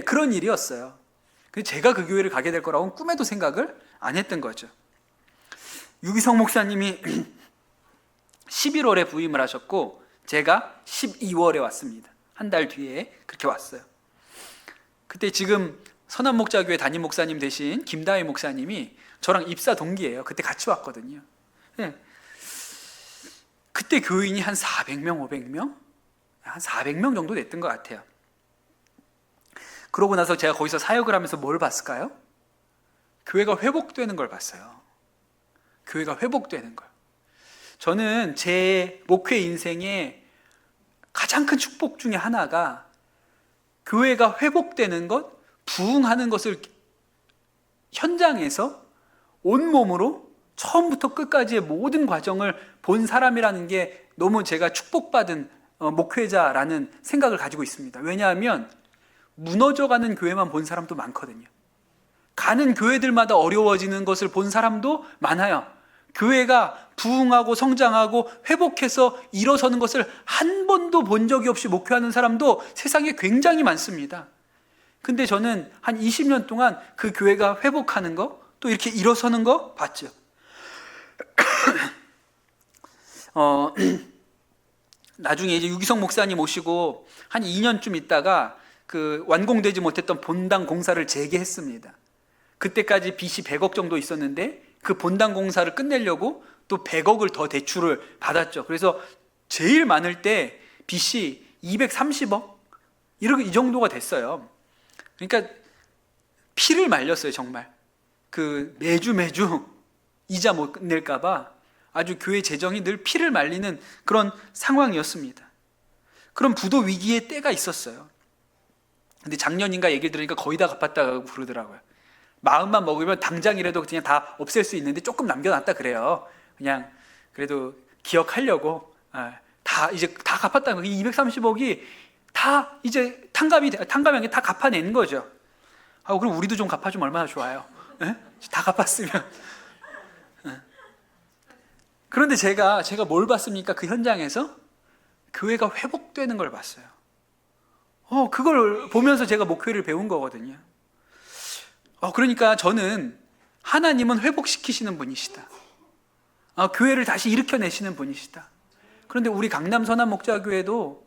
그런 일이었어요. 제가 그 교회를 가게 될 거라고는 꿈에도 생각을 안 했던 거죠. 유기성 목사님이 11월에 부임을 하셨고 제가 12월에 왔습니다. 한 달 뒤에 그렇게 왔어요. 그때 지금 선한목자교회 담임 목사님 대신 김다희 목사님이 저랑 입사 동기예요. 그때 같이 왔거든요. 그때 교인이 한 400명, 500명? 한 400명 정도 됐던 것 같아요. 그러고 나서 제가 거기서 사역을 하면서 뭘 봤을까요? 교회가 회복되는 걸 봤어요. 교회가 회복되는 걸. 저는 제 목회 인생에 가장 큰 축복 중에 하나가 교회가 회복되는 것, 부흥하는 것을 현장에서 온몸으로 처음부터 끝까지의 모든 과정을 본 사람이라는 게 너무 제가 축복받은 목회자라는 생각을 가지고 있습니다. 왜냐하면 무너져가는 교회만 본 사람도 많거든요. 가는 교회들마다 어려워지는 것을 본 사람도 많아요. 교회가 부흥하고 성장하고 회복해서 일어서는 것을 한 번도 본 적이 없이 목회하는 사람도 세상에 굉장히 많습니다. 근데 저는 한 20년 동안 그 교회가 회복하는 거, 또 이렇게 일어서는 거 봤죠. 나중에 이제 유기성 목사님 오시고 한 2년쯤 있다가 그 완공되지 못했던 본당 공사를 재개했습니다. 그때까지 빚이 100억 정도 있었는데 그 본당 공사를 끝내려고 또 100억을 더 대출을 받았죠. 그래서 제일 많을 때 빚이 230억? 이 정도가 됐어요. 그러니까 피를 말렸어요, 정말. 그 매주 이자 못 낼까봐 아주 교회 재정이 늘 피를 말리는 그런 상황이었습니다. 그런 부도 위기의 때가 있었어요. 근데 작년인가 얘기를 들으니까 거의 다 갚았다고 그러더라고요. 마음만 먹으면 당장이라도 그냥 다 없앨 수 있는데 조금 남겨놨다 그래요. 그냥 그래도 기억하려고 다 이제 다 갚았다는 거예요. 230억이 다 이제 탕감이 아니라 다 갚아내는 거죠. 그럼 우리도 좀 갚아주면 얼마나 좋아요. 에? 다 갚았으면. 그런데 제가 뭘 봤습니까? 그 현장에서 교회가 회복되는 걸 봤어요. 그걸 보면서 제가 목회를 배운 거거든요. 그러니까 저는 하나님은 회복시키시는 분이시다. 교회를 다시 일으켜내시는 분이시다. 그런데 우리 강남 선한목자교회도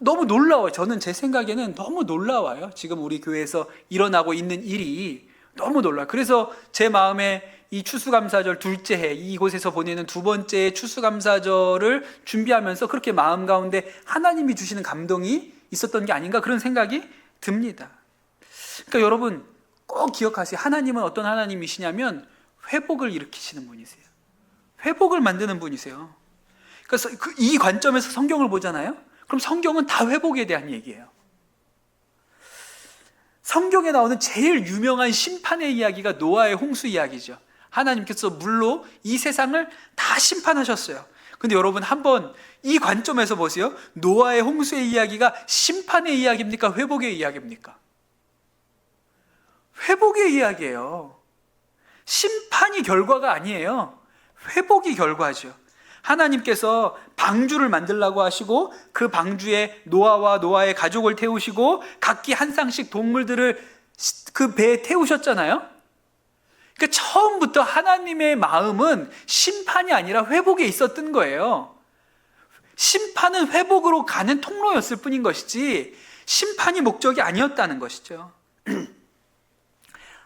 너무 놀라워요. 저는 제 생각에는 너무 놀라워요. 지금 우리 교회에서 일어나고 있는 일이 너무 놀라워요. 그래서 제 마음에 이 추수감사절 둘째 해, 이곳에서 보내는 두 번째 추수감사절을 준비하면서 그렇게 마음 가운데 하나님이 주시는 감동이 있었던 게 아닌가, 그런 생각이 듭니다. 그러니까 여러분 꼭 기억하세요. 하나님은 어떤 하나님이시냐면 회복을 일으키시는 분이세요. 회복을 만드는 분이세요. 그래서 이 관점에서 성경을 보잖아요. 그럼 성경은 다 회복에 대한 얘기예요. 성경에 나오는 제일 유명한 심판의 이야기가 노아의 홍수 이야기죠. 하나님께서 물로 이 세상을 다 심판하셨어요. 근데 여러분 한번 이 관점에서 보세요. 노아의 홍수의 이야기가 심판의 이야기입니까? 회복의 이야기입니까? 회복의 이야기예요. 심판이 결과가 아니에요. 회복이 결과죠. 하나님께서 방주를 만들라고 하시고 그 방주에 노아와 노아의 가족을 태우시고 각기 한 쌍씩 동물들을 그 배에 태우셨잖아요. 그러니까 처음부터 하나님의 마음은 심판이 아니라 회복에 있었던 거예요. 심판은 회복으로 가는 통로였을 뿐인 것이지 심판이 목적이 아니었다는 것이죠.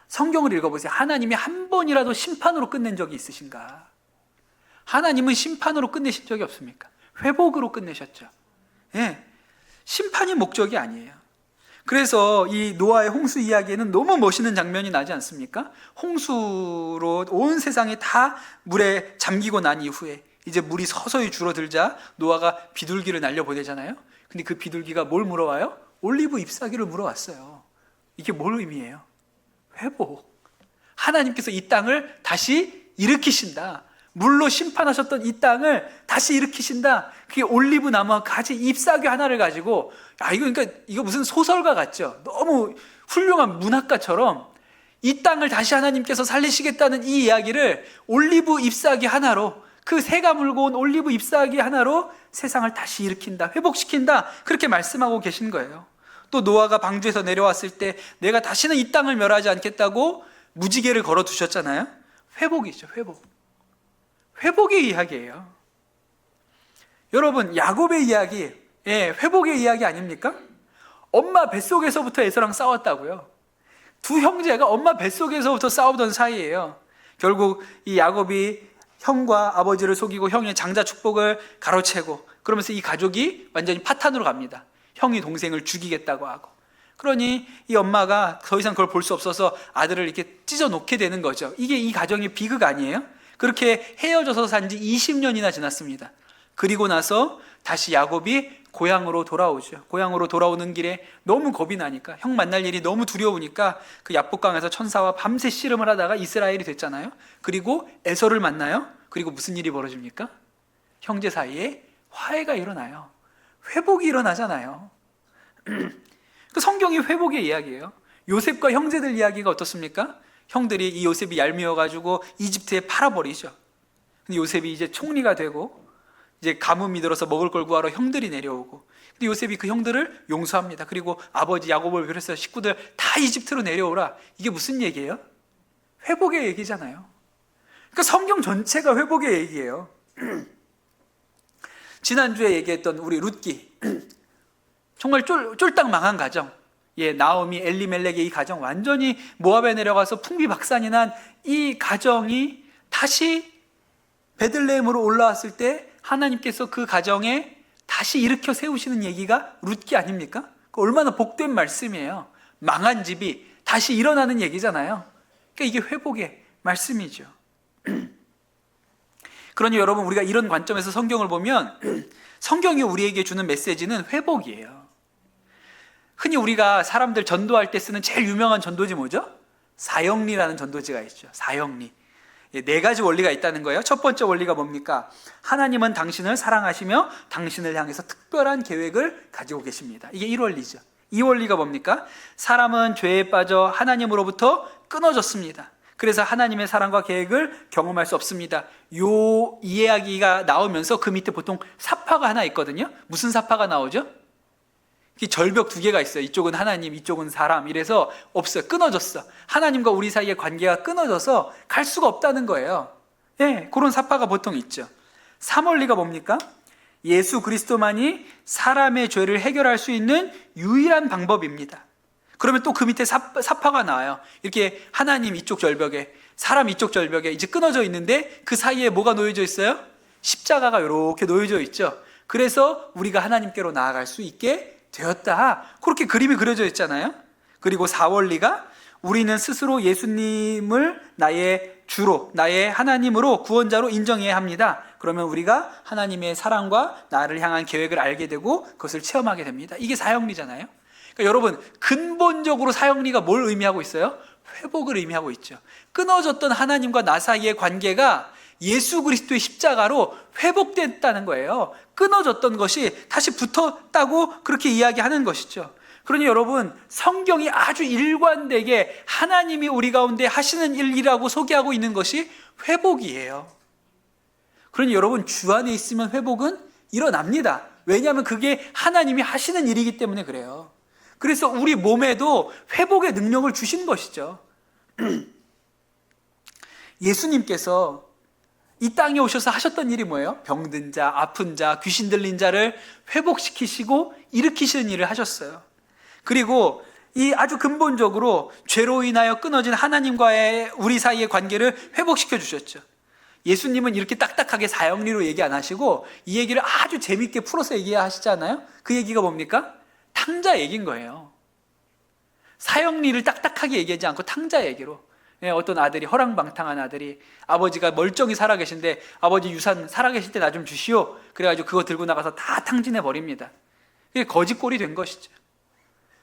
성경을 읽어보세요. 하나님이 한 번이라도 심판으로 끝낸 적이 있으신가? 하나님은 심판으로 끝내신 적이 없습니까? 회복으로 끝내셨죠. 예, 심판이 목적이 아니에요. 그래서 이 노아의 홍수 이야기에는 너무 멋있는 장면이 나지 않습니까? 홍수로 온 세상이 다 물에 잠기고 난 이후에 이제 물이 서서히 줄어들자 노아가 비둘기를 날려보내잖아요. 근데 그 비둘기가 뭘 물어와요? 올리브 잎사귀를 물어왔어요. 이게 뭘 의미해요? 회복. 하나님께서 이 땅을 다시 일으키신다. 물로 심판하셨던 이 땅을 다시 일으키신다. 그게 올리브 나무와 가지 잎사귀 하나를 가지고, 이거 무슨 소설가 같죠? 너무 훌륭한 문학가처럼 이 땅을 다시 하나님께서 살리시겠다는 이 이야기를 올리브 잎사귀 하나로, 그 새가 물고 온 올리브 잎사귀 하나로 세상을 다시 일으킨다, 회복시킨다, 그렇게 말씀하고 계신 거예요. 또 노아가 방주에서 내려왔을 때 내가 다시는 이 땅을 멸하지 않겠다고 무지개를 걸어 두셨잖아요. 회복이죠, 회복. 회복의 이야기예요. 여러분, 야곱의 이야기, 회복의 이야기 아닙니까? 엄마 뱃속에서부터 에서랑 싸웠다고요. 두 형제가 엄마 뱃속에서부터 싸우던 사이예요. 결국 이 야곱이 형과 아버지를 속이고 형의 장자 축복을 가로채고, 그러면서 이 가족이 완전히 파탄으로 갑니다. 형이 동생을 죽이겠다고 하고. 그러니 이 엄마가 더 이상 그걸 볼 수 없어서 아들을 이렇게 찢어 놓게 되는 거죠. 이게 이 가정의 비극 아니에요? 그렇게 헤어져서 산 지 20년이나 지났습니다. 그리고 나서 다시 야곱이 고향으로 돌아오죠. 고향으로 돌아오는 길에 너무 겁이 나니까, 형 만날 일이 너무 두려우니까 그 야복강에서 천사와 밤새 씨름을 하다가 이스라엘이 됐잖아요. 그리고 에서를 만나요. 그리고 무슨 일이 벌어집니까? 형제 사이에 화해가 일어나요. 회복이 일어나잖아요. 그 성경이 회복의 이야기예요. 요셉과 형제들 이야기가 어떻습니까? 형들이 이 요셉이 얄미워가지고 이집트에 팔아버리죠. 근데 요셉이 이제 총리가 되고 이제 가뭄이 들어서 먹을 걸 구하러 형들이 내려오고, 근데 요셉이 그 형들을 용서합니다. 그리고 아버지 야곱을 비롯해서 식구들 다 이집트로 내려오라. 이게 무슨 얘기예요? 회복의 얘기잖아요. 그러니까 성경 전체가 회복의 얘기예요. 지난주에 얘기했던 우리 룻기, 정말 쫄딱 망한 가정, 나오미, 엘리멜렉의 이 가정, 완전히 모압에 내려가서 풍비박산이 난 이 가정이 다시 베들레헴으로 올라왔을 때 하나님께서 그 가정에 다시 일으켜 세우시는 얘기가 룻기 아닙니까? 얼마나 복된 말씀이에요. 망한 집이 다시 일어나는 얘기잖아요. 그러니까 이게 회복의 말씀이죠. 그러니 여러분, 우리가 이런 관점에서 성경을 보면 성경이 우리에게 주는 메시지는 회복이에요. 흔히 우리가 사람들 전도할 때 쓰는 제일 유명한 전도지 뭐죠? 사형리라는 전도지가 있죠. 사형리. 4가지 원리가 있다는 거예요. 첫 번째 원리가 뭡니까? 하나님은 당신을 사랑하시며 당신을 향해서 특별한 계획을 가지고 계십니다. 이게 1원리죠. 2원리가 뭡니까? 사람은 죄에 빠져 하나님으로부터 끊어졌습니다. 그래서 하나님의 사랑과 계획을 경험할 수 없습니다. 이 이야기가 나오면서 그 밑에 보통 사파가 하나 있거든요. 무슨 사파가 나오죠? 절벽 2개가 있어요. 이쪽은 하나님, 이쪽은 사람. 이래서 없어요. 끊어졌어. 하나님과 우리 사이의 관계가 끊어져서 갈 수가 없다는 거예요. 그런 사파가 보통 있죠. 3원리가 뭡니까? 예수 그리스도만이 사람의 죄를 해결할 수 있는 유일한 방법입니다. 그러면 또 그 밑에 사파가 나와요. 이렇게 하나님 이쪽 절벽에, 사람 이쪽 절벽에 이제 끊어져 있는데 그 사이에 뭐가 놓여져 있어요? 십자가가 이렇게 놓여져 있죠. 그래서 우리가 하나님께로 나아갈 수 있게 되었다. 그렇게 그림이 그려져 있잖아요. 그리고 4원리가 우리는 스스로 예수님을 나의 주로, 나의 하나님으로, 구원자로 인정해야 합니다. 그러면 우리가 하나님의 사랑과 나를 향한 계획을 알게 되고 그것을 체험하게 됩니다. 이게 사형리잖아요. 그러니까 여러분, 근본적으로 사형리가 뭘 의미하고 있어요? 회복을 의미하고 있죠. 끊어졌던 하나님과 나 사이의 관계가 예수 그리스도의 십자가로 회복됐다는 거예요. 끊어졌던 것이 다시 붙었다고 그렇게 이야기하는 것이죠. 그러니 여러분, 성경이 아주 일관되게 하나님이 우리 가운데 하시는 일이라고 소개하고 있는 것이 회복이에요. 그러니 여러분, 주 안에 있으면 회복은 일어납니다. 왜냐하면 그게 하나님이 하시는 일이기 때문에 그래요. 그래서 우리 몸에도 회복의 능력을 주신 것이죠. 예수님께서 이 땅에 오셔서 하셨던 일이 뭐예요? 병든 자, 아픈 자, 귀신 들린 자를 회복시키시고 일으키시는 일을 하셨어요. 그리고 이 아주 근본적으로 죄로 인하여 끊어진 하나님과의 우리 사이의 관계를 회복시켜 주셨죠. 예수님은 이렇게 딱딱하게 사형리로 얘기 안 하시고 이 얘기를 아주 재밌게 풀어서 얘기하시잖아요. 그 얘기가 뭡니까? 탕자 얘기인 거예요. 사형리를 딱딱하게 얘기하지 않고 탕자 얘기로. 어떤 아들이, 허랑방탕한 아들이 아버지가 멀쩡히 살아계신데 아버지 유산 살아계실 때 나 좀 주시오. 그래가지고 그거 들고 나가서 다 탕진해 버립니다. 그게 거지꼴이 된 것이죠.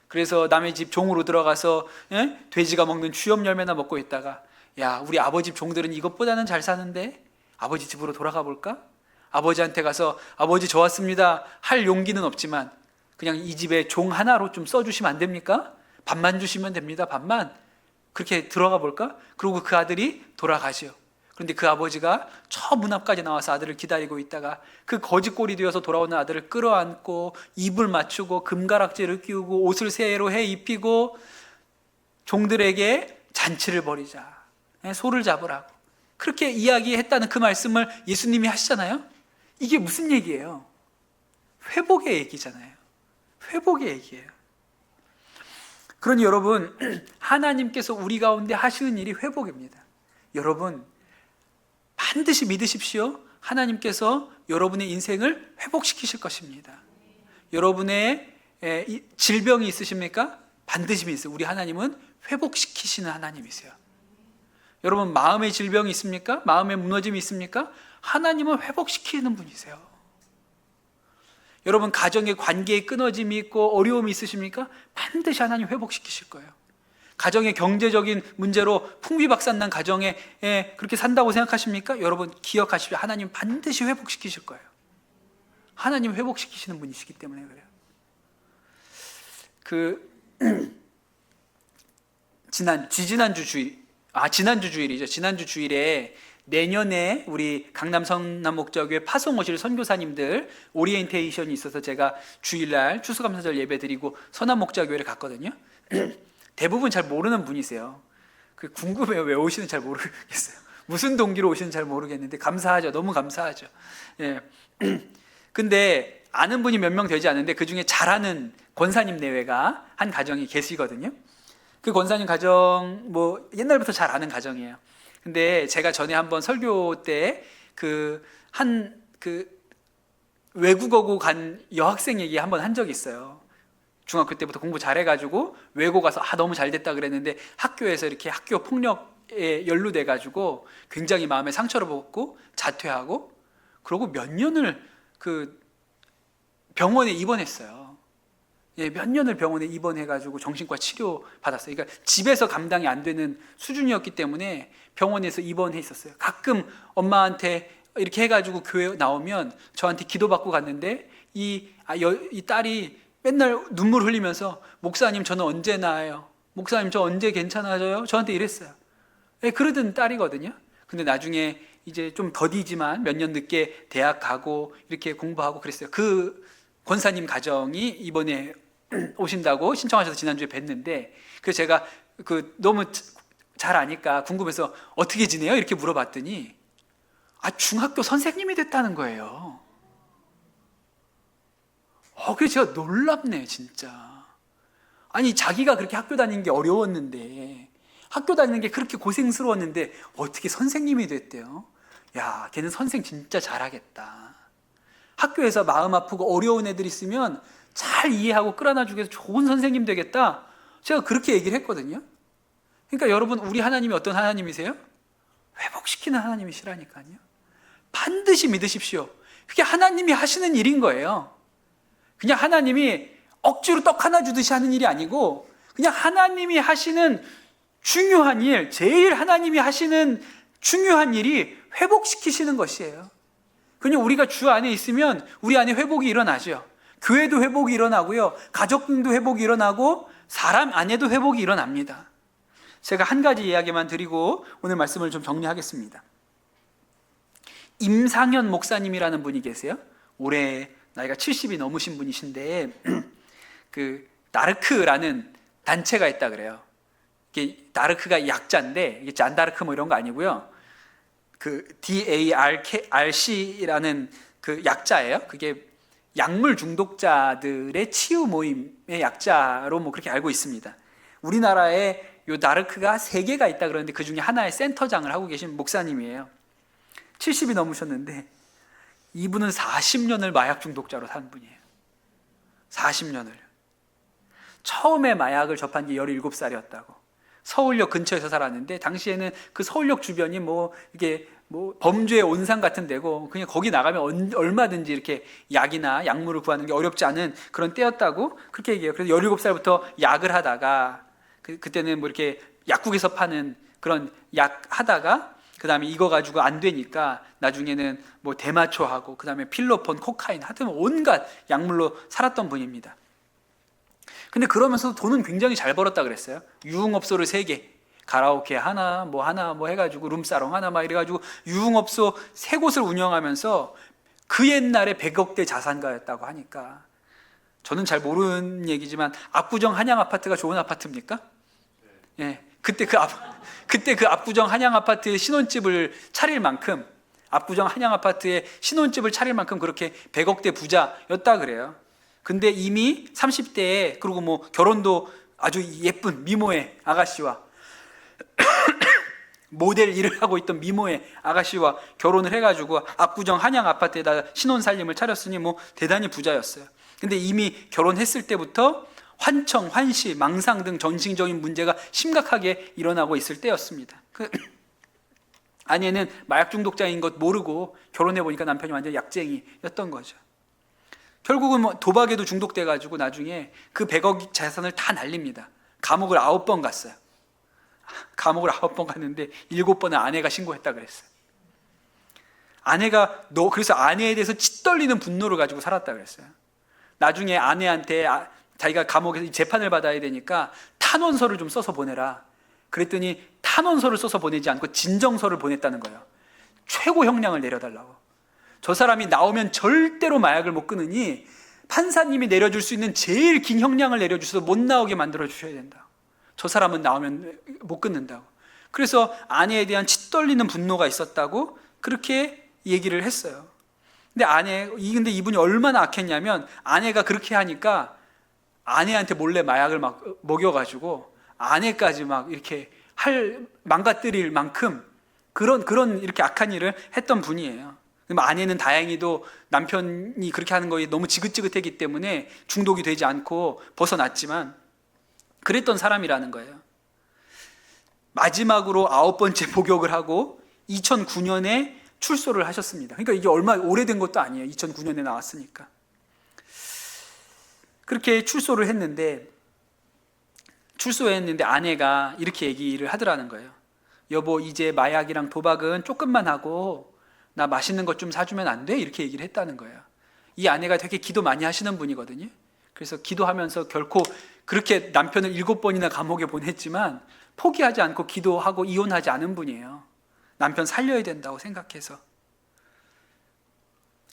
그래서 남의 집 종으로 들어가서 돼지가 먹는 주엽 열매나 먹고 있다가, 야, 우리 아버지 집 종들은 이것보다는 잘 사는데 아버지 집으로 돌아가 볼까? 아버지한테 가서 아버지 저 왔습니다 할 용기는 없지만 그냥 이 집에 종 하나로 좀 써주시면 안 됩니까? 밥만 주시면 됩니다. 밥만. 그렇게 들어가 볼까? 그리고 그 아들이 돌아가시오. 그런데 그 아버지가 저 문 앞까지 나와서 아들을 기다리고 있다가 그 거지꼴이 되어서 돌아오는 아들을 끌어안고 입을 맞추고 금가락지를 끼우고 옷을 새로 해 입히고 종들에게 잔치를 벌이자, 소를 잡으라고 그렇게 이야기했다는 그 말씀을 예수님이 하시잖아요. 이게 무슨 얘기예요? 회복의 얘기잖아요. 회복의 얘기예요. 그러니 여러분, 하나님께서 우리 가운데 하시는 일이 회복입니다. 여러분, 반드시 믿으십시오. 하나님께서 여러분의 인생을 회복시키실 것입니다. 여러분의 질병이 있으십니까? 반드시 믿으세요. 우리 하나님은 회복시키시는 하나님이세요. 여러분, 마음의 질병이 있습니까? 마음의 무너짐이 있습니까? 하나님은 회복시키는 분이세요. 여러분, 가정의 관계에 끊어짐이 있고 어려움이 있으십니까? 반드시 하나님 회복시키실 거예요. 가정의 경제적인 문제로 풍비박산난 가정에 그렇게 산다고 생각하십니까? 여러분, 기억하십시오. 하나님 반드시 회복시키실 거예요. 하나님 회복시키시는 분이시기 때문에 그래요. 지난주 주일이죠. 지난주 주일에 내년에 우리 강남 성남목자교회 파송 오실 선교사님들 오리엔테이션이 있어서 제가 주일날 추수감사절 예배 드리고 선암목자교회를 갔거든요. 대부분 잘 모르는 분이세요. 궁금해요. 왜 오시는지 잘 모르겠어요. 무슨 동기로 오시는지 잘 모르겠는데 감사하죠. 너무 감사하죠. 예. 근데 아는 분이 몇 명 되지 않는데 그 중에 잘하는 권사님 내외가 한 가정이 계시거든요. 그 권사님 가정 뭐 옛날부터 잘 아는 가정이에요. 근데 제가 전에 한번 설교 때 외국어고 간 여학생 얘기 한번 한 적이 있어요. 중학교 때부터 공부 잘해가지고 외고 가서 너무 잘 됐다 그랬는데 학교에서 이렇게 학교 폭력에 연루돼가지고 굉장히 마음에 상처를 받고 자퇴하고 그러고 몇 년을 병원에 입원했어요. 몇 년을 병원에 입원해가지고 정신과 치료 받았어요. 그러니까 집에서 감당이 안 되는 수준이었기 때문에 병원에서 입원해 있었어요. 가끔 엄마한테 이렇게 해가지고 교회 나오면 저한테 기도받고 갔는데 이 딸이 맨날 눈물 흘리면서 목사님 저는 언제 나아요? 목사님 저 언제 괜찮아져요? 저한테 이랬어요. 그러던 딸이거든요. 근데 나중에 이제 좀 더디지만 몇 년 늦게 대학 가고 이렇게 공부하고 그랬어요. 그 권사님 가정이 이번에 오신다고 신청하셔서 지난주에 뵀는데 그래서 제가 너무 잘 아니까 궁금해서 어떻게 지내요? 이렇게 물어봤더니 중학교 선생님이 됐다는 거예요. 그래서 제가 놀랍네요, 진짜. 아니, 자기가 그렇게 학교 다니는 게 어려웠는데, 학교 다니는 게 그렇게 고생스러웠는데, 어떻게 선생님이 됐대요? 야, 걔는 선생 진짜 잘하겠다. 학교에서 마음 아프고 어려운 애들 있으면 잘 이해하고 끌어안아주기 위해서 좋은 선생님 되겠다. 제가 그렇게 얘기를 했거든요. 그러니까 여러분, 우리 하나님이 어떤 하나님이세요? 회복시키는 하나님이시라니까요. 반드시 믿으십시오. 그게 하나님이 하시는 일인 거예요. 그냥 하나님이 억지로 떡 하나 주듯이 하는 일이 아니고 그냥 하나님이 하시는 중요한 일, 제일 하나님이 하시는 중요한 일이 회복시키시는 것이에요. 그냥 우리가 주 안에 있으면 우리 안에 회복이 일어나죠. 교회도 회복이 일어나고요. 가족도 회복이 일어나고 사람 안에도 회복이 일어납니다. 제가 한 가지 이야기만 드리고 오늘 말씀을 좀 정리하겠습니다. 임상현 목사님이라는 분이 계세요. 올해 나이가 70이 넘으신 분이신데 나르크라는 단체가 있다 그래요. 이게 나르크가 약자인데 이게 잔다르크 뭐 이런 거 아니고요. 그 DARC라는 그 약자예요. 그게 약물 중독자들의 치유 모임의 약자로 뭐 그렇게 알고 있습니다. 우리나라에 요 나르크가 3개가 있다 그러는데 그 중에 하나의 센터장을 하고 계신 목사님이에요. 70이 넘으셨는데 이분은 40년을 마약 중독자로 산 분이에요. 40년을. 처음에 마약을 접한 게 17살이었다고. 서울역 근처에서 살았는데 당시에는 그 서울역 주변이 뭐 이게 뭐 범죄의 온상 같은 데고 그냥 거기 나가면 얼마든지 이렇게 약이나 약물을 구하는 게 어렵지 않은 그런 때였다고 그렇게 얘기해요. 그래서 17살부터 약을 하다가 그때는 뭐 이렇게 약국에서 파는 그런 약 하다가 그 다음에 이거 가지고 안 되니까 나중에는 뭐 대마초하고 그 다음에 필로폰, 코카인 하여튼 온갖 약물로 살았던 분입니다. 근데 그러면서도 돈은 굉장히 잘 벌었다 그랬어요. 유흥업소를 3개, 가라오케 하나 뭐 해가지고 룸사롱 하나 막 이래가지고 유흥업소 3곳을 운영하면서 그 옛날에 100억대 자산가였다고 하니까 저는 잘 모르는 얘기지만 압구정 한양 아파트가 좋은 아파트입니까? 예, 그때 그 압구정 한양 아파트에 신혼집을 차릴 만큼 압구정 한양 아파트에 신혼집을 차릴 만큼 그렇게 100억대 부자였다 그래요. 근데 이미 30대에 그리고 뭐 결혼도 아주 예쁜 미모의 아가씨와 모델 일을 하고 있던 미모의 아가씨와 결혼을 해가지고 압구정 한양 아파트에다 신혼 살림을 차렸으니 뭐 대단히 부자였어요. 근데 이미 결혼했을 때부터 환청, 환시, 망상 등 정신적인 문제가 심각하게 일어나고 있을 때였습니다. 아내는 마약 중독자인 것 모르고 결혼해 보니까 남편이 완전 약쟁이였던 거죠. 결국은 뭐 도박에도 중독돼 가지고 나중에 그 100억 재산을 다 날립니다. 감옥을 9번 갔어요. 감옥을 9번 갔는데 7번은 아내가 신고했다 그랬어요. 그래서 아내에 대해서 치떨리는 분노를 가지고 살았다 그랬어요. 나중에 아내한테 자기가 감옥에서 재판을 받아야 되니까 탄원서를 좀 써서 보내라. 그랬더니 탄원서를 써서 보내지 않고 진정서를 보냈다는 거예요. 최고 형량을 내려달라고. 저 사람이 나오면 절대로 마약을 못 끊으니 판사님이 내려줄 수 있는 제일 긴 형량을 내려주셔서 못 나오게 만들어 주셔야 된다. 저 사람은 나오면 못 끊는다고. 그래서 아내에 대한 치떨리는 분노가 있었다고 그렇게 얘기를 했어요. 근데 이분이 얼마나 악했냐면 아내가 그렇게 하니까 아내한테 몰래 마약을 막 먹여가지고 아내까지 막 이렇게 망가뜨릴 만큼 그런 이렇게 악한 일을 했던 분이에요. 아내는 다행히도 남편이 그렇게 하는 거에 너무 지긋지긋했기 때문에 중독이 되지 않고 벗어났지만 그랬던 사람이라는 거예요. 마지막으로 9번째 복역을 하고 2009년에 출소를 하셨습니다. 그러니까 이게 얼마 오래된 것도 아니에요. 2009년에 나왔으니까. 그렇게 출소했는데 아내가 이렇게 얘기를 하더라는 거예요. 여보, 이제 마약이랑 도박은 조금만 하고 나 맛있는 것 좀 사주면 안 돼? 이렇게 얘기를 했다는 거예요. 이 아내가 되게 기도 많이 하시는 분이거든요. 그래서 기도하면서 결코 그렇게 남편을 7번이나 감옥에 보냈지만 포기하지 않고 기도하고 이혼하지 않은 분이에요. 남편 살려야 된다고 생각해서.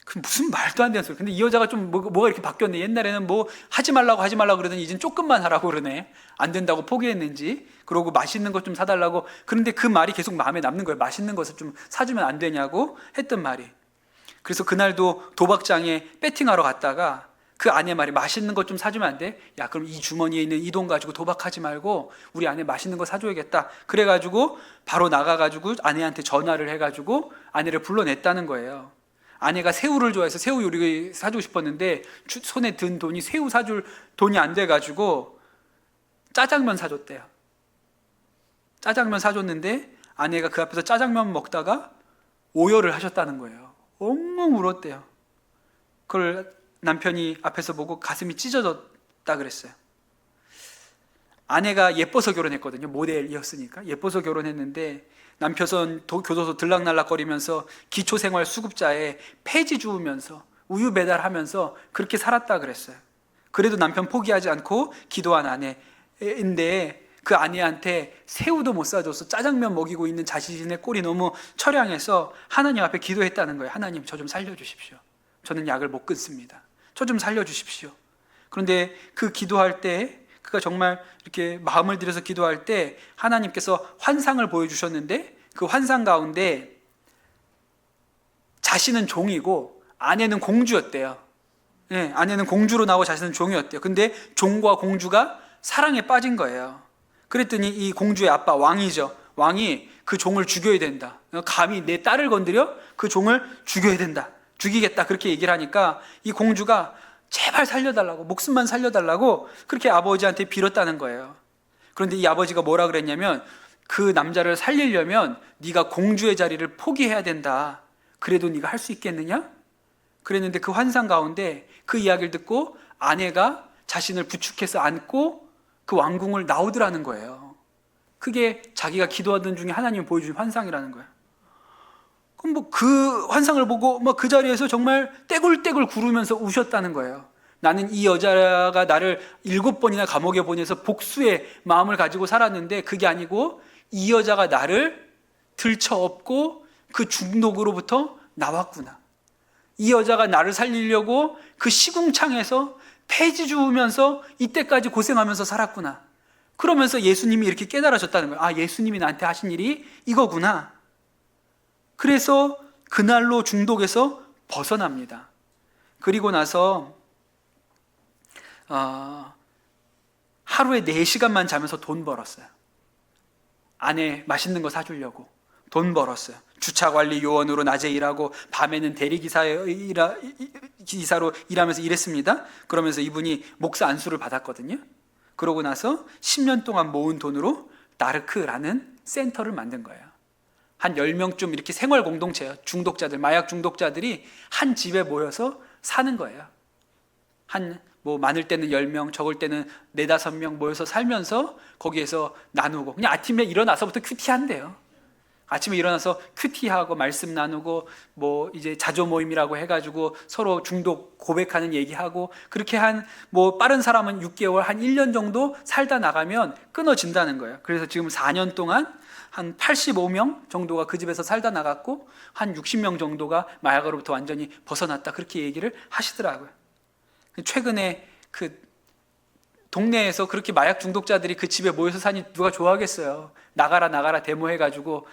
그 무슨 말도 안 되는 소리. 근데 이 여자가 좀 뭐가 이렇게 바뀌었네. 옛날에는 뭐 하지 말라고 그러더니 이젠 조금만 하라고 그러네. 안 된다고 포기했는지. 그러고 맛있는 것 좀 사달라고. 그런데 그 말이 계속 마음에 남는 거예요. 맛있는 것을 좀 사주면 안 되냐고 했던 말이. 그래서 그날도 도박장에 배팅하러 갔다가 그 아내 말이 맛있는 것 좀 사주면 안 돼? 야, 그럼 이 주머니에 있는 이 돈 가지고 도박하지 말고 우리 아내 맛있는 거 사줘야겠다. 그래가지고 바로 나가가지고 아내한테 전화를 해가지고 아내를 불러냈다는 거예요. 아내가 새우를 좋아해서 새우 요리 사주고 싶었는데 손에 든 돈이 새우 사줄 돈이 안 돼가지고 짜장면 사줬대요. 짜장면 사줬는데 아내가 그 앞에서 짜장면 먹다가 오열을 하셨다는 거예요. 엉엉 울었대요. 그걸 남편이 앞에서 보고 가슴이 찢어졌다 그랬어요. 아내가 예뻐서 결혼했거든요. 모델이었으니까. 예뻐서 결혼했는데 남편은 교도소 들락날락거리면서 기초생활수급자에 폐지 주우면서 우유 배달하면서 그렇게 살았다 그랬어요. 그래도 남편 포기하지 않고 기도한 아내인데 그 아내한테 새우도 못 사줘서 짜장면 먹이고 있는 자신의 꼴이 너무 처량해서 하나님 앞에 기도했다는 거예요. 하나님, 저 좀 살려주십시오. 저는 약을 못 끊습니다. 저 좀 살려주십시오. 그런데 그 기도할 때 그가 정말 이렇게 마음을 들여서 기도할 때 하나님께서 환상을 보여주셨는데 그 환상 가운데 자신은 종이고 아내는 공주였대요. 예, 아내는 공주로 나오고 자신은 종이었대요. 근데 종과 공주가 사랑에 빠진 거예요. 그랬더니 이 공주의 아빠 왕이죠. 왕이 그 종을 죽여야 된다. 감히 내 딸을 건드려? 그 종을 죽여야 된다. 죽이겠다. 그렇게 얘기를 하니까 이 공주가 제발 살려달라고, 목숨만 살려달라고 그렇게 아버지한테 빌었다는 거예요. 그런데 이 아버지가 뭐라 그랬냐면 그 남자를 살리려면 네가 공주의 자리를 포기해야 된다. 그래도 네가 할 수 있겠느냐? 그랬는데 그 환상 가운데 그 이야기를 듣고 아내가 자신을 부축해서 안고 그 왕궁을 나오더라는 거예요. 그게 자기가 기도하던 중에 하나님이 보여준 환상이라는 거예요. 그럼 뭐 그 환상을 보고 막 그 자리에서 정말 떼굴떼굴 구르면서 우셨다는 거예요. 나는 이 여자가 나를 7번이나 감옥에 보내서 복수의 마음을 가지고 살았는데 그게 아니고 이 여자가 나를 들쳐업고 그 중독으로부터 나왔구나. 이 여자가 나를 살리려고 그 시궁창에서 폐지 주우면서 이때까지 고생하면서 살았구나. 그러면서 예수님이 이렇게 깨달아졌다는 거예요. 아, 예수님이 나한테 하신 일이 이거구나. 그래서 그날로 중독에서 벗어납니다. 그리고 나서 하루에 4시간만 자면서 돈 벌었어요. 아내 맛있는 거 사주려고 돈 벌었어요. 주차관리 요원으로 낮에 일하고 밤에는 대리기사로 일하면서 일했습니다. 그러면서 이분이 목사 안수를 받았거든요. 그러고 나서 10년 동안 모은 돈으로 나르크라는 센터를 만든 거예요. 한 10명쯤 이렇게 생활 공동체예요. 중독자들, 마약 중독자들이 한 집에 모여서 사는 거예요. 뭐 많을 때는 10명, 적을 때는 4, 5명 모여서 살면서 거기에서 나누고 그냥 아침에 일어나서부터 큐티한대요. 아침에 일어나서 큐티하고 말씀 나누고 뭐 이제 자조 모임이라고 해가지고 서로 중독 고백하는 얘기하고 그렇게 뭐 빠른 사람은 6개월, 한 1년 정도 살다 나가면 끊어진다는 거예요. 그래서 지금 4년 동안 한 85명 정도가 그 집에서 살다 나갔고 한 60명 정도가 마약으로부터 완전히 벗어났다. 그렇게 얘기를 하시더라고요. 최근에 그 동네에서 그렇게 마약 중독자들이 그 집에 모여서 사니 누가 좋아하겠어요. 나가라 데모해가지고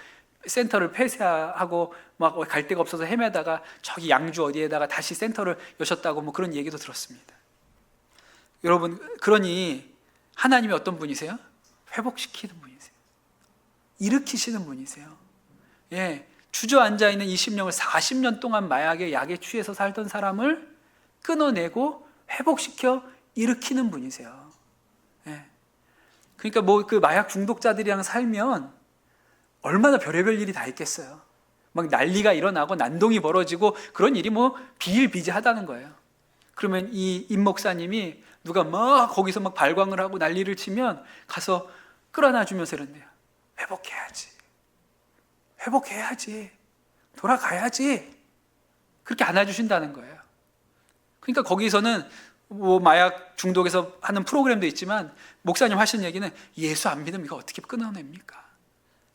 센터를 폐쇄하고 막 갈 데가 없어서 헤매다가 저기 양주 어디에다가 다시 센터를 여셨다고 뭐 그런 얘기도 들었습니다. 여러분, 그러니 하나님이 어떤 분이세요? 회복시키는 분이세요. 일으키시는 분이세요. 예, 주저앉아 있는 이 심령을 40년 동안 마약에 약에 취해서 살던 사람을 끊어내고 회복시켜 일으키는 분이세요. 예. 그러니까 뭐 그 마약 중독자들이랑 살면 얼마나 별의별 일이 다 있겠어요. 막 난리가 일어나고 난동이 벌어지고 그런 일이 뭐 비일비재하다는 거예요. 그러면 이 임 목사님이 누가 막 거기서 막 발광을 하고 난리를 치면 가서 끌어안아 주면서 이런대요. 회복해야지. 돌아가야지. 그렇게 안아주신다는 거예요. 그러니까 거기서는 뭐 마약 중독에서 하는 프로그램도 있지만 목사님 하시는 얘기는 예수 안 믿으면 이거 어떻게 끊어냅니까?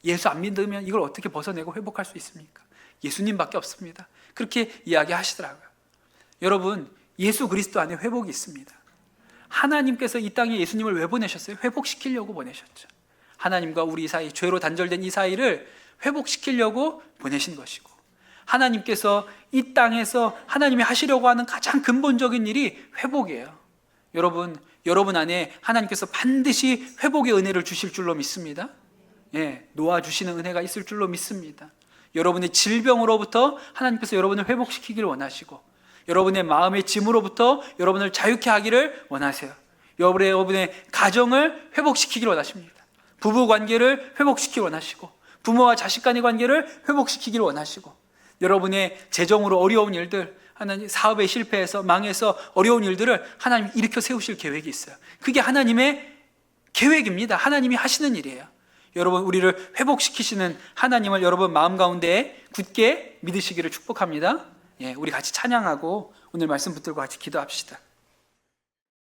예수 안 믿으면 이걸 어떻게 벗어내고 회복할 수 있습니까? 예수님밖에 없습니다. 그렇게 이야기하시더라고요. 여러분, 예수 그리스도 안에 회복이 있습니다. 하나님께서 이 땅에 예수님을 왜 보내셨어요? 회복시키려고 보내셨죠. 하나님과 우리 사이, 죄로 단절된 이 사이를 회복시키려고 보내신 것이고, 하나님께서 이 땅에서 하나님이 하시려고 하는 가장 근본적인 일이 회복이에요. 여러분 안에 하나님께서 반드시 회복의 은혜를 주실 줄로 믿습니다. 예, 놓아주시는 은혜가 있을 줄로 믿습니다. 여러분의 질병으로부터 하나님께서 여러분을 회복시키기를 원하시고, 여러분의 마음의 짐으로부터 여러분을 자유케 하기를 원하세요. 여러분의 가정을 회복시키기를 원하십니다. 부부 관계를 회복시키기를 원하시고, 부모와 자식 간의 관계를 회복시키기를 원하시고, 여러분의 재정으로 어려운 일들, 하나님 사업에 실패해서 망해서 어려운 일들을 하나님 일으켜 세우실 계획이 있어요. 그게 하나님의 계획입니다. 하나님이 하시는 일이에요. 여러분, 우리를 회복시키시는 하나님을 여러분 마음 가운데 굳게 믿으시기를 축복합니다. 예, 우리 같이 찬양하고 오늘 말씀 붙들고 같이 기도합시다.